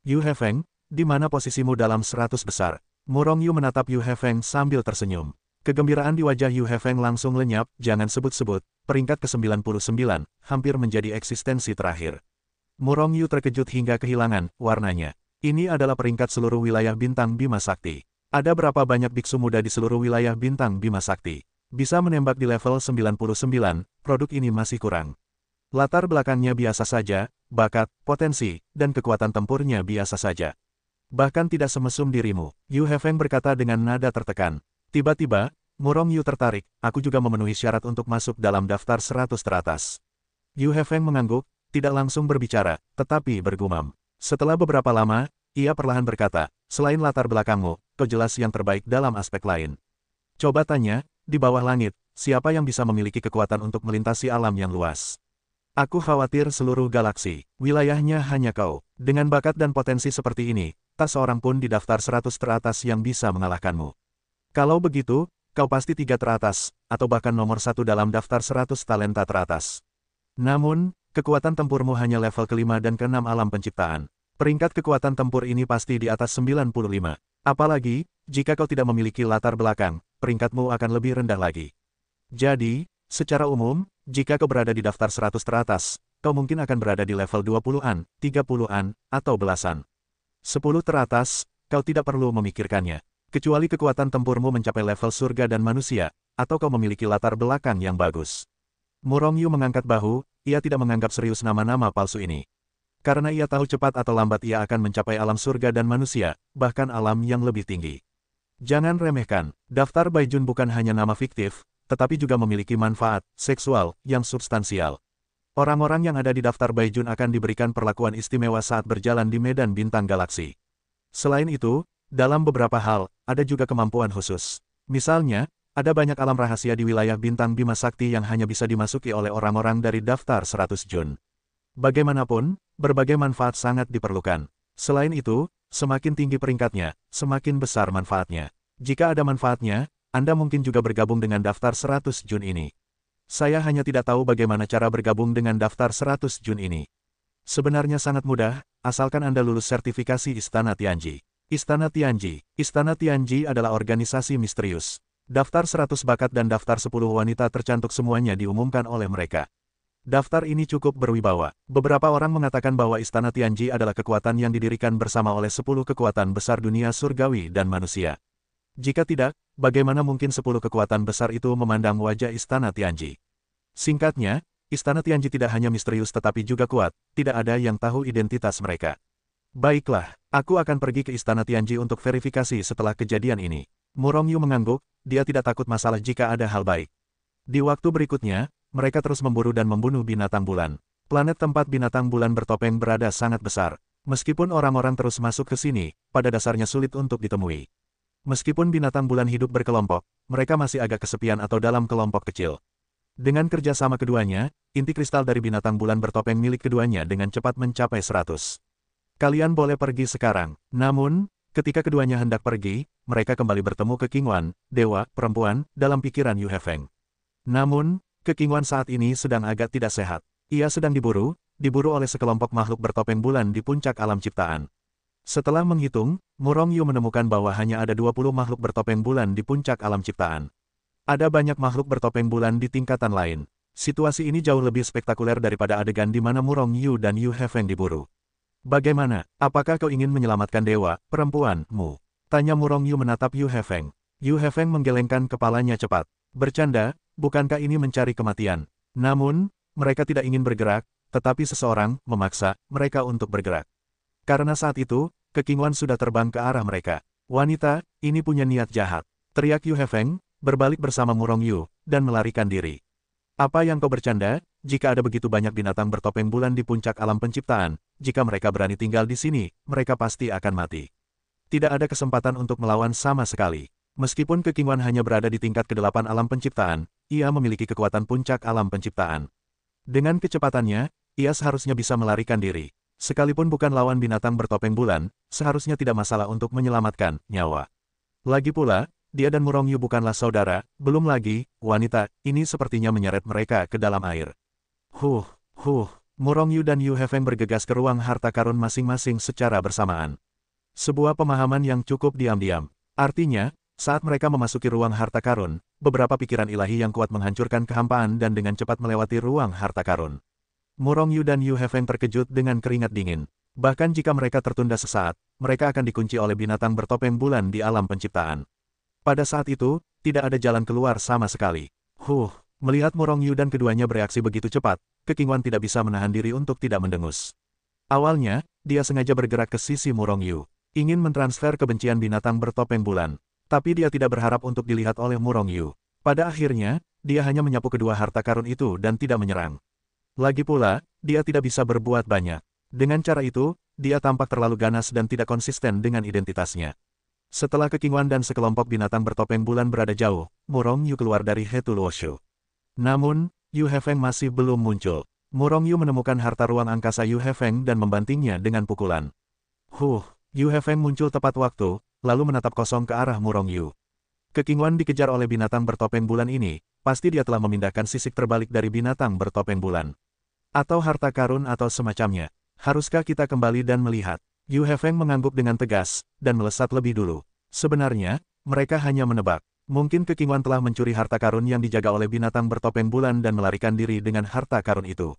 Yu Hefeng, di mana posisimu dalam 100 besar? Murong Yu menatap Yu Hefeng sambil tersenyum. Kegembiraan di wajah Yu Hefeng langsung lenyap, jangan sebut-sebut, peringkat ke-99, hampir menjadi eksistensi terakhir. Murong Yu terkejut hingga kehilangan warnanya. Ini adalah peringkat seluruh wilayah bintang Bima Sakti. Ada berapa banyak biksu muda di seluruh wilayah bintang Bima Sakti? Bisa menembak di level 99, produk ini masih kurang. Latar belakangnya biasa saja, bakat, potensi, dan kekuatan tempurnya biasa saja. Bahkan tidak semesum dirimu, Yu Hefeng berkata dengan nada tertekan. Tiba-tiba, Murong Yu tertarik, aku juga memenuhi syarat untuk masuk dalam daftar 100 teratas. Yu Hefeng mengangguk, tidak langsung berbicara, tetapi bergumam. Setelah beberapa lama, ia perlahan berkata, selain latar belakangmu, kau jelas yang terbaik dalam aspek lain. Coba tanya, di bawah langit, siapa yang bisa memiliki kekuatan untuk melintasi alam yang luas? Aku khawatir seluruh galaksi, wilayahnya hanya kau. Dengan bakat dan potensi seperti ini, tak seorang pun di daftar 100 teratas yang bisa mengalahkanmu. Kalau begitu, kau pasti 3 teratas, atau bahkan nomor 1 dalam daftar 100 talenta teratas. Namun, kekuatan tempurmu hanya level ke-5 dan ke-6 alam penciptaan. Peringkat kekuatan tempur ini pasti di atas 95. Apalagi, jika kau tidak memiliki latar belakang, peringkatmu akan lebih rendah lagi. Jadi, secara umum, jika kau berada di daftar 100 teratas, kau mungkin akan berada di level 20-an, 30-an, atau belasan. 10 teratas, kau tidak perlu memikirkannya. Kecuali kekuatan tempurmu mencapai level surga dan manusia, atau kau memiliki latar belakang yang bagus. Murong Yu mengangkat bahu, ia tidak menganggap serius nama-nama palsu ini. Karena ia tahu cepat atau lambat ia akan mencapai alam surga dan manusia, bahkan alam yang lebih tinggi. Jangan remehkan, daftar Baijun bukan hanya nama fiktif, tetapi juga memiliki manfaat seksual yang substansial. Orang-orang yang ada di daftar Baijun akan diberikan perlakuan istimewa saat berjalan di medan bintang galaksi. Selain itu, dalam beberapa hal, ada juga kemampuan khusus. Misalnya, ada banyak alam rahasia di wilayah bintang Bima Sakti yang hanya bisa dimasuki oleh orang-orang dari daftar 100 Jun. Bagaimanapun, berbagai manfaat sangat diperlukan. Selain itu, semakin tinggi peringkatnya, semakin besar manfaatnya. Jika ada manfaatnya, Anda mungkin juga bergabung dengan daftar 100 Jun ini. Saya hanya tidak tahu bagaimana cara bergabung dengan daftar 100 Jun ini. Sebenarnya sangat mudah, asalkan Anda lulus sertifikasi Istana Tianji. Istana Tianji adalah organisasi misterius. Daftar 100 bakat dan daftar 10 wanita tercantik semuanya diumumkan oleh mereka. Daftar ini cukup berwibawa. Beberapa orang mengatakan bahwa Istana Tianji adalah kekuatan yang didirikan bersama oleh 10 kekuatan besar dunia surgawi dan manusia. Jika tidak, bagaimana mungkin 10 kekuatan besar itu memandang wajah Istana Tianji? Singkatnya, Istana Tianji tidak hanya misterius tetapi juga kuat, tidak ada yang tahu identitas mereka. Baiklah, aku akan pergi ke Istana Tianji untuk verifikasi setelah kejadian ini. Murong Yu mengangguk, dia tidak takut masalah jika ada hal baik. Di waktu berikutnya, mereka terus memburu dan membunuh binatang bulan. Planet tempat binatang bulan bertopeng berada sangat besar. Meskipun orang-orang terus masuk ke sini, pada dasarnya sulit untuk ditemui. Meskipun binatang bulan hidup berkelompok, mereka masih agak kesepian atau dalam kelompok kecil. Dengan kerjasama keduanya, inti kristal dari binatang bulan bertopeng milik keduanya dengan cepat mencapai 100. Kalian boleh pergi sekarang. Namun, ketika keduanya hendak pergi, mereka kembali bertemu ke King Wan, dewa, perempuan, dalam pikiran Yu Hefeng. Namun, King Wan saat ini sedang agak tidak sehat. Ia sedang diburu oleh sekelompok makhluk bertopeng bulan di puncak alam ciptaan. Setelah menghitung, Murong Yu menemukan bahwa hanya ada 20 makhluk bertopeng bulan di puncak alam ciptaan. Ada banyak makhluk bertopeng bulan di tingkatan lain. Situasi ini jauh lebih spektakuler daripada adegan di mana Murong Yu dan Yu Hefeng diburu. Bagaimana? Apakah kau ingin menyelamatkan dewa, perempuanmu? Tanya Murong Yu menatap Yu Hefeng. Yu Hefeng menggelengkan kepalanya cepat. Bercanda, bukankah ini mencari kematian? Namun, mereka tidak ingin bergerak, tetapi seseorang memaksa mereka untuk bergerak. Karena saat itu, Kekinguan sudah terbang ke arah mereka. Wanita, ini punya niat jahat. Teriak Yu Hefeng, berbalik bersama Murong Yu, dan melarikan diri. Apa yang kau bercanda? Jika ada begitu banyak binatang bertopeng bulan di puncak alam penciptaan, jika mereka berani tinggal di sini, mereka pasti akan mati. Tidak ada kesempatan untuk melawan sama sekali. Meskipun Kekinguan hanya berada di tingkat ke-8 alam penciptaan, ia memiliki kekuatan puncak alam penciptaan. Dengan kecepatannya, ia seharusnya bisa melarikan diri. Sekalipun bukan lawan binatang bertopeng bulan, seharusnya tidak masalah untuk menyelamatkan nyawa. Lagi pula, dia dan Murong Yu bukanlah saudara, belum lagi, wanita, ini sepertinya menyeret mereka ke dalam air. Murong Yu dan Yu Hefeng bergegas ke ruang harta karun masing-masing secara bersamaan. Sebuah pemahaman yang cukup diam-diam. Artinya, saat mereka memasuki ruang harta karun, beberapa pikiran ilahi yang kuat menghancurkan kehampaan dan dengan cepat melewati ruang harta karun. Murong Yu dan Yu Hefeng terkejut dengan keringat dingin. Bahkan jika mereka tertunda sesaat, mereka akan dikunci oleh binatang bertopeng bulan di alam penciptaan. Pada saat itu, tidak ada jalan keluar sama sekali. Melihat Murong Yu dan keduanya bereaksi begitu cepat, Kekinguan tidak bisa menahan diri untuk tidak mendengus. Awalnya, dia sengaja bergerak ke sisi Murong Yu, ingin mentransfer kebencian binatang bertopeng bulan. Tapi dia tidak berharap untuk dilihat oleh Murong Yu. Pada akhirnya, dia hanya menyapu kedua harta karun itu dan tidak menyerang. Lagi pula, dia tidak bisa berbuat banyak. Dengan cara itu, dia tampak terlalu ganas dan tidak konsisten dengan identitasnya. Setelah Kekinguan dan sekelompok binatang bertopeng bulan berada jauh, Murong Yu keluar dari Hetu Luoshu. Namun, Yu Hefeng masih belum muncul. Murong Yu menemukan harta ruang angkasa Yu Hefeng dan membantingnya dengan pukulan. Yu Hefeng muncul tepat waktu, lalu menatap kosong ke arah Murong Yu. Kekinguan dikejar oleh binatang bertopeng bulan ini, pasti dia telah memindahkan sisik terbalik dari binatang bertopeng bulan. Atau harta karun atau semacamnya. Haruskah kita kembali dan melihat? Yu Hefeng mengangguk dengan tegas, dan melesat lebih dulu. Sebenarnya, mereka hanya menebak. Mungkin Kekinguan telah mencuri harta karun yang dijaga oleh binatang bertopeng bulan dan melarikan diri dengan harta karun itu.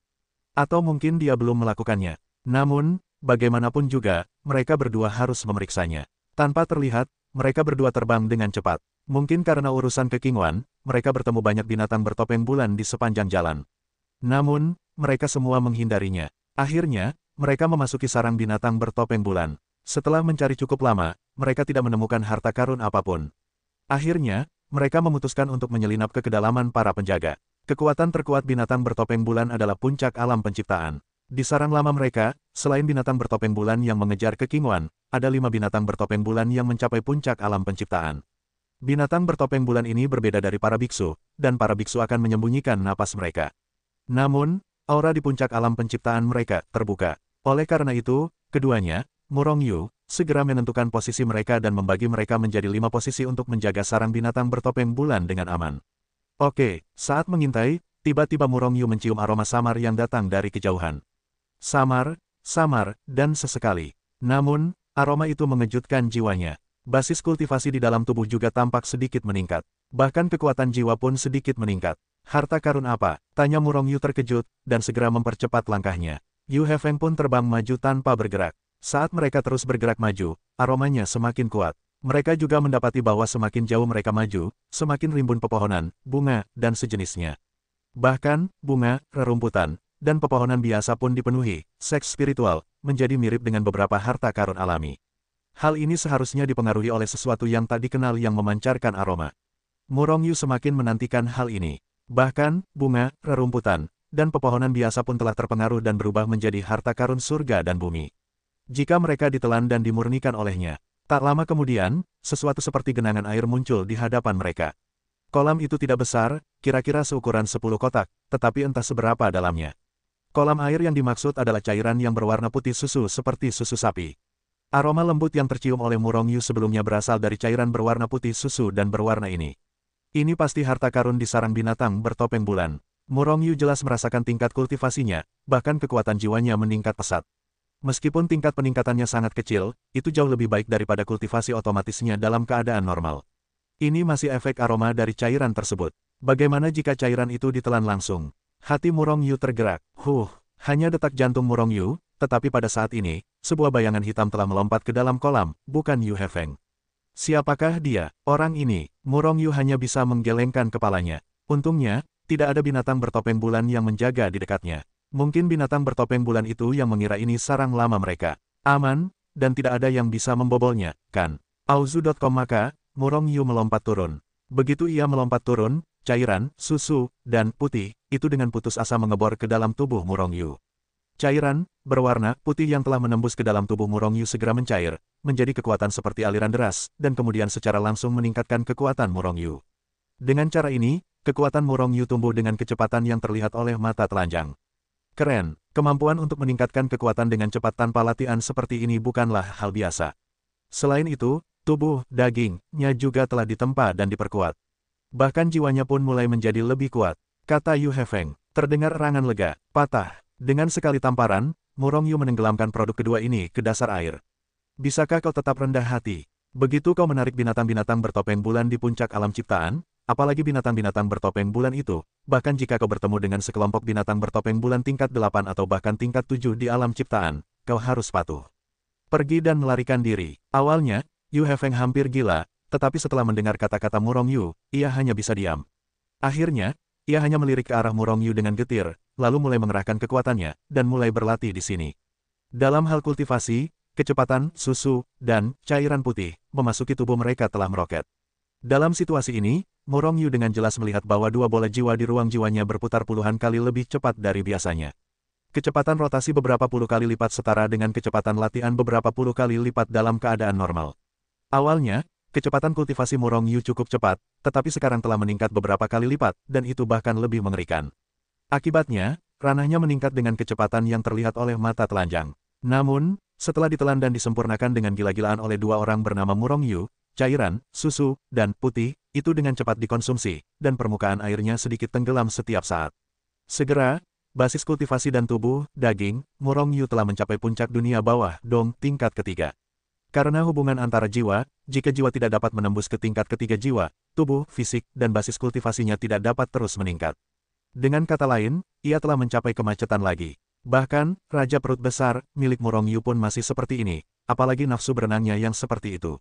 Atau mungkin dia belum melakukannya. Namun, bagaimanapun juga, mereka berdua harus memeriksanya. Tanpa terlihat, mereka berdua terbang dengan cepat. Mungkin karena urusan Kekinguan, mereka bertemu banyak binatang bertopeng bulan di sepanjang jalan. Namun, mereka semua menghindarinya. Akhirnya, mereka memasuki sarang binatang bertopeng bulan. Setelah mencari cukup lama, mereka tidak menemukan harta karun apapun. Akhirnya, mereka memutuskan untuk menyelinap ke kedalaman para penjaga. Kekuatan terkuat binatang bertopeng bulan adalah puncak alam penciptaan. Di sarang lama mereka, selain binatang bertopeng bulan yang mengejar Kekinguan, ada 5 binatang bertopeng bulan yang mencapai puncak alam penciptaan. Binatang bertopeng bulan ini berbeda dari para biksu, dan para biksu akan menyembunyikan napas mereka. Namun, aura di puncak alam penciptaan mereka terbuka. Oleh karena itu, keduanya, Murong Yu, segera menentukan posisi mereka dan membagi mereka menjadi 5 posisi untuk menjaga sarang binatang bertopeng bulan dengan aman. Oke, saat mengintai, tiba-tiba Murong Yu mencium aroma samar yang datang dari kejauhan. Samar, dan sesekali. Namun, aroma itu mengejutkan jiwanya. Basis kultivasi di dalam tubuh juga tampak sedikit meningkat. Bahkan kekuatan jiwa pun sedikit meningkat. Harta karun apa? Tanya Murong Yu terkejut, dan segera mempercepat langkahnya. Yu Hefeng pun terbang maju tanpa bergerak. Saat mereka terus bergerak maju, aromanya semakin kuat. Mereka juga mendapati bahwa semakin jauh mereka maju, semakin rimbun pepohonan, bunga, dan sejenisnya. Bahkan, bunga, rerumputan, dan pepohonan biasa pun dipenuhi, seks spiritual, menjadi mirip dengan beberapa harta karun alami. Hal ini seharusnya dipengaruhi oleh sesuatu yang tak dikenal yang memancarkan aroma. Murong Yu semakin menantikan hal ini. Bahkan, bunga, rerumputan, dan pepohonan biasa pun telah terpengaruh dan berubah menjadi harta karun surga dan bumi. Jika mereka ditelan dan dimurnikan olehnya, tak lama kemudian, sesuatu seperti genangan air muncul di hadapan mereka. Kolam itu tidak besar, kira-kira seukuran 10 kotak, tetapi entah seberapa dalamnya. Kolam air yang dimaksud adalah cairan yang berwarna putih susu seperti susu sapi. Aroma lembut yang tercium oleh Murong Yu sebelumnya berasal dari cairan berwarna putih susu dan berwarna ini. Ini pasti harta karun di sarang binatang bertopeng bulan. Murong Yu jelas merasakan tingkat kultivasinya, bahkan kekuatan jiwanya meningkat pesat. Meskipun tingkat peningkatannya sangat kecil, itu jauh lebih baik daripada kultivasi otomatisnya dalam keadaan normal. Ini masih efek aroma dari cairan tersebut. Bagaimana jika cairan itu ditelan langsung? Hati Murong Yu tergerak. Hanya detak jantung Murong Yu, tetapi pada saat ini, sebuah bayangan hitam telah melompat ke dalam kolam, bukan Yu Hefeng. Siapakah dia? Orang ini. Murong Yu hanya bisa menggelengkan kepalanya. Untungnya, tidak ada binatang bertopeng bulan yang menjaga di dekatnya. Mungkin binatang bertopeng bulan itu yang mengira ini sarang lama mereka. Aman, dan tidak ada yang bisa membobolnya, kan? Auzu.com. Maka, Murong Yu melompat turun. Begitu ia melompat turun, cairan, susu, dan putih, itu dengan putus asa mengebor ke dalam tubuh Murong Yu. Cairan, berwarna putih yang telah menembus ke dalam tubuh Murong Yu segera mencair, menjadi kekuatan seperti aliran deras, dan kemudian secara langsung meningkatkan kekuatan Murong Yu. Dengan cara ini, kekuatan Murong Yu tumbuh dengan kecepatan yang terlihat oleh mata telanjang. Keren, kemampuan untuk meningkatkan kekuatan dengan cepat tanpa latihan seperti ini bukanlah hal biasa. Selain itu, tubuh, dagingnya juga telah ditempa dan diperkuat. Bahkan jiwanya pun mulai menjadi lebih kuat, kata Yu Hefeng. Terdengar erangan lega, patah. Dengan sekali tamparan, Murong Yu menenggelamkan produk kedua ini ke dasar air. Bisakah kau tetap rendah hati? Begitu kau menarik binatang-binatang bertopeng bulan di puncak alam ciptaan, apalagi binatang-binatang bertopeng bulan itu, bahkan jika kau bertemu dengan sekelompok binatang bertopeng bulan tingkat 8 atau bahkan tingkat 7 di alam ciptaan, kau harus patuh. Pergi dan melarikan diri. Awalnya, Yu Hefeng hampir gila, tetapi setelah mendengar kata-kata Murong Yu, ia hanya bisa diam. Akhirnya, ia hanya melirik ke arah Murong Yu dengan getir, lalu mulai mengerahkan kekuatannya, dan mulai berlatih di sini. Dalam hal kultivasi, kecepatan, susu, dan cairan putih, memasuki tubuh mereka telah meroket. Dalam situasi ini, Murong Yu dengan jelas melihat bahwa dua bola jiwa di ruang jiwanya berputar puluhan kali lebih cepat dari biasanya. Kecepatan rotasi beberapa puluh kali lipat setara dengan kecepatan latihan beberapa puluh kali lipat dalam keadaan normal. Awalnya, kecepatan kultivasi Murong Yu cukup cepat, tetapi sekarang telah meningkat beberapa kali lipat, dan itu bahkan lebih mengerikan. Akibatnya, ranahnya meningkat dengan kecepatan yang terlihat oleh mata telanjang. Namun, setelah ditelan dan disempurnakan dengan gila-gilaan oleh dua orang bernama Murong Yu, cairan, susu, dan putih, itu dengan cepat dikonsumsi, dan permukaan airnya sedikit tenggelam setiap saat. Segera, basis kultivasi dan tubuh, daging, Murong Yu telah mencapai puncak dunia bawah, dong, tingkat ketiga. Karena hubungan antara jiwa, jika jiwa tidak dapat menembus ke tingkat ketiga jiwa, tubuh, fisik, dan basis kultivasinya tidak dapat terus meningkat. Dengan kata lain, ia telah mencapai kemacetan lagi. Bahkan, Raja Perut Besar, milik Murong Yu pun masih seperti ini, apalagi nafsu berenangnya yang seperti itu.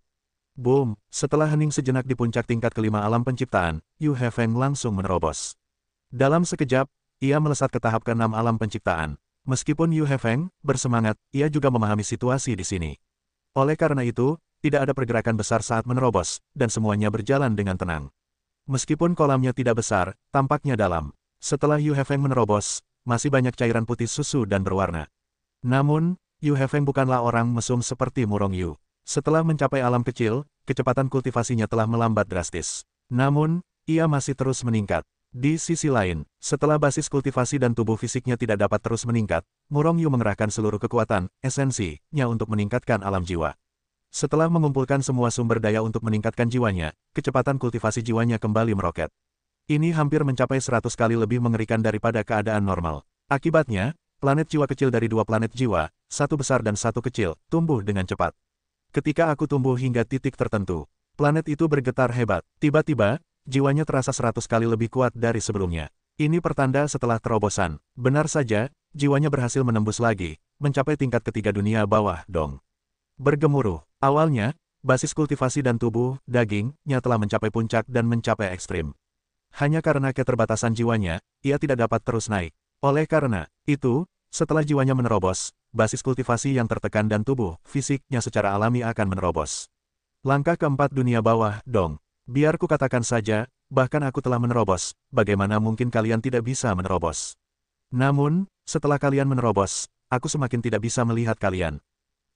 Boom! Setelah hening sejenak di puncak tingkat kelima alam penciptaan, Yu Hefeng langsung menerobos. Dalam sekejap, ia melesat ke tahap keenam alam penciptaan. Meskipun Yu Hefeng bersemangat, ia juga memahami situasi di sini. Oleh karena itu, tidak ada pergerakan besar saat menerobos, dan semuanya berjalan dengan tenang. Meskipun kolamnya tidak besar, tampaknya dalam. Setelah Yu Hefeng menerobos, masih banyak cairan putih susu dan berwarna. Namun, Yu Hefeng bukanlah orang mesum seperti Murong Yu. Setelah mencapai alam kecil, kecepatan kultivasinya telah melambat drastis. Namun, ia masih terus meningkat. Di sisi lain, setelah basis kultivasi dan tubuh fisiknya tidak dapat terus meningkat, Murong Yu mengerahkan seluruh kekuatan, esensinya untuk meningkatkan alam jiwa. Setelah mengumpulkan semua sumber daya untuk meningkatkan jiwanya, kecepatan kultivasi jiwanya kembali meroket. Ini hampir mencapai 100 kali lebih mengerikan daripada keadaan normal. Akibatnya, planet jiwa kecil dari dua planet jiwa, satu besar dan satu kecil, tumbuh dengan cepat. Ketika aku tumbuh hingga titik tertentu, planet itu bergetar hebat. Tiba-tiba, jiwanya terasa 100 kali lebih kuat dari sebelumnya. Ini pertanda setelah terobosan. Benar saja, jiwanya berhasil menembus lagi, mencapai tingkat ketiga dunia bawah, dong. Bergemuruh. Awalnya, basis kultivasi dan tubuh, dagingnya telah mencapai puncak dan mencapai ekstrim. Hanya karena keterbatasan jiwanya, ia tidak dapat terus naik. Oleh karena itu, setelah jiwanya menerobos, basis kultivasi yang tertekan dan tubuh, fisiknya secara alami akan menerobos. Langkah keempat dunia bawah, dong. Biar ku katakan saja, bahkan aku telah menerobos, bagaimana mungkin kalian tidak bisa menerobos? Namun, setelah kalian menerobos, aku semakin tidak bisa melihat kalian.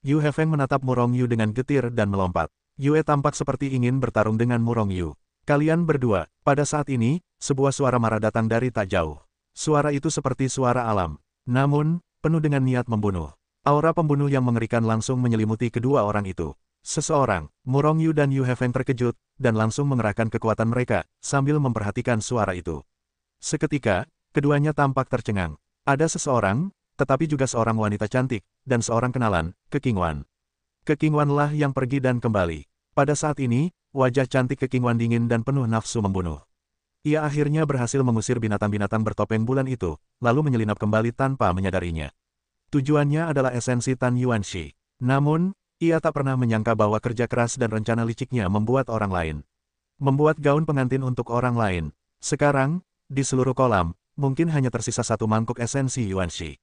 Yu Hefeng menatap Murong Yu dengan getir dan melompat. Yue tampak seperti ingin bertarung dengan Murong Yu. Kalian berdua, pada saat ini, sebuah suara marah datang dari tak jauh. Suara itu seperti suara alam. Namun, penuh dengan niat membunuh. Aura pembunuh yang mengerikan langsung menyelimuti kedua orang itu. Seseorang, Murong Yu dan Yu Hefeng terkejut, dan langsung mengerahkan kekuatan mereka, sambil memperhatikan suara itu. Seketika, keduanya tampak tercengang. Ada seseorang, tetapi juga seorang wanita cantik, dan seorang kenalan, Kekingwan. Kekingwanlah yang pergi dan kembali. Pada saat ini, wajah cantik Kekingwan dingin dan penuh nafsu membunuh. Ia akhirnya berhasil mengusir binatang-binatang bertopeng bulan itu, lalu menyelinap kembali tanpa menyadarinya. Tujuannya adalah esensi Tan Yuanxi. Namun, ia tak pernah menyangka bahwa kerja keras dan rencana liciknya membuat orang lain. Membuat gaun pengantin untuk orang lain. Sekarang, di seluruh kolam, mungkin hanya tersisa satu mangkuk esensi Yuanxi.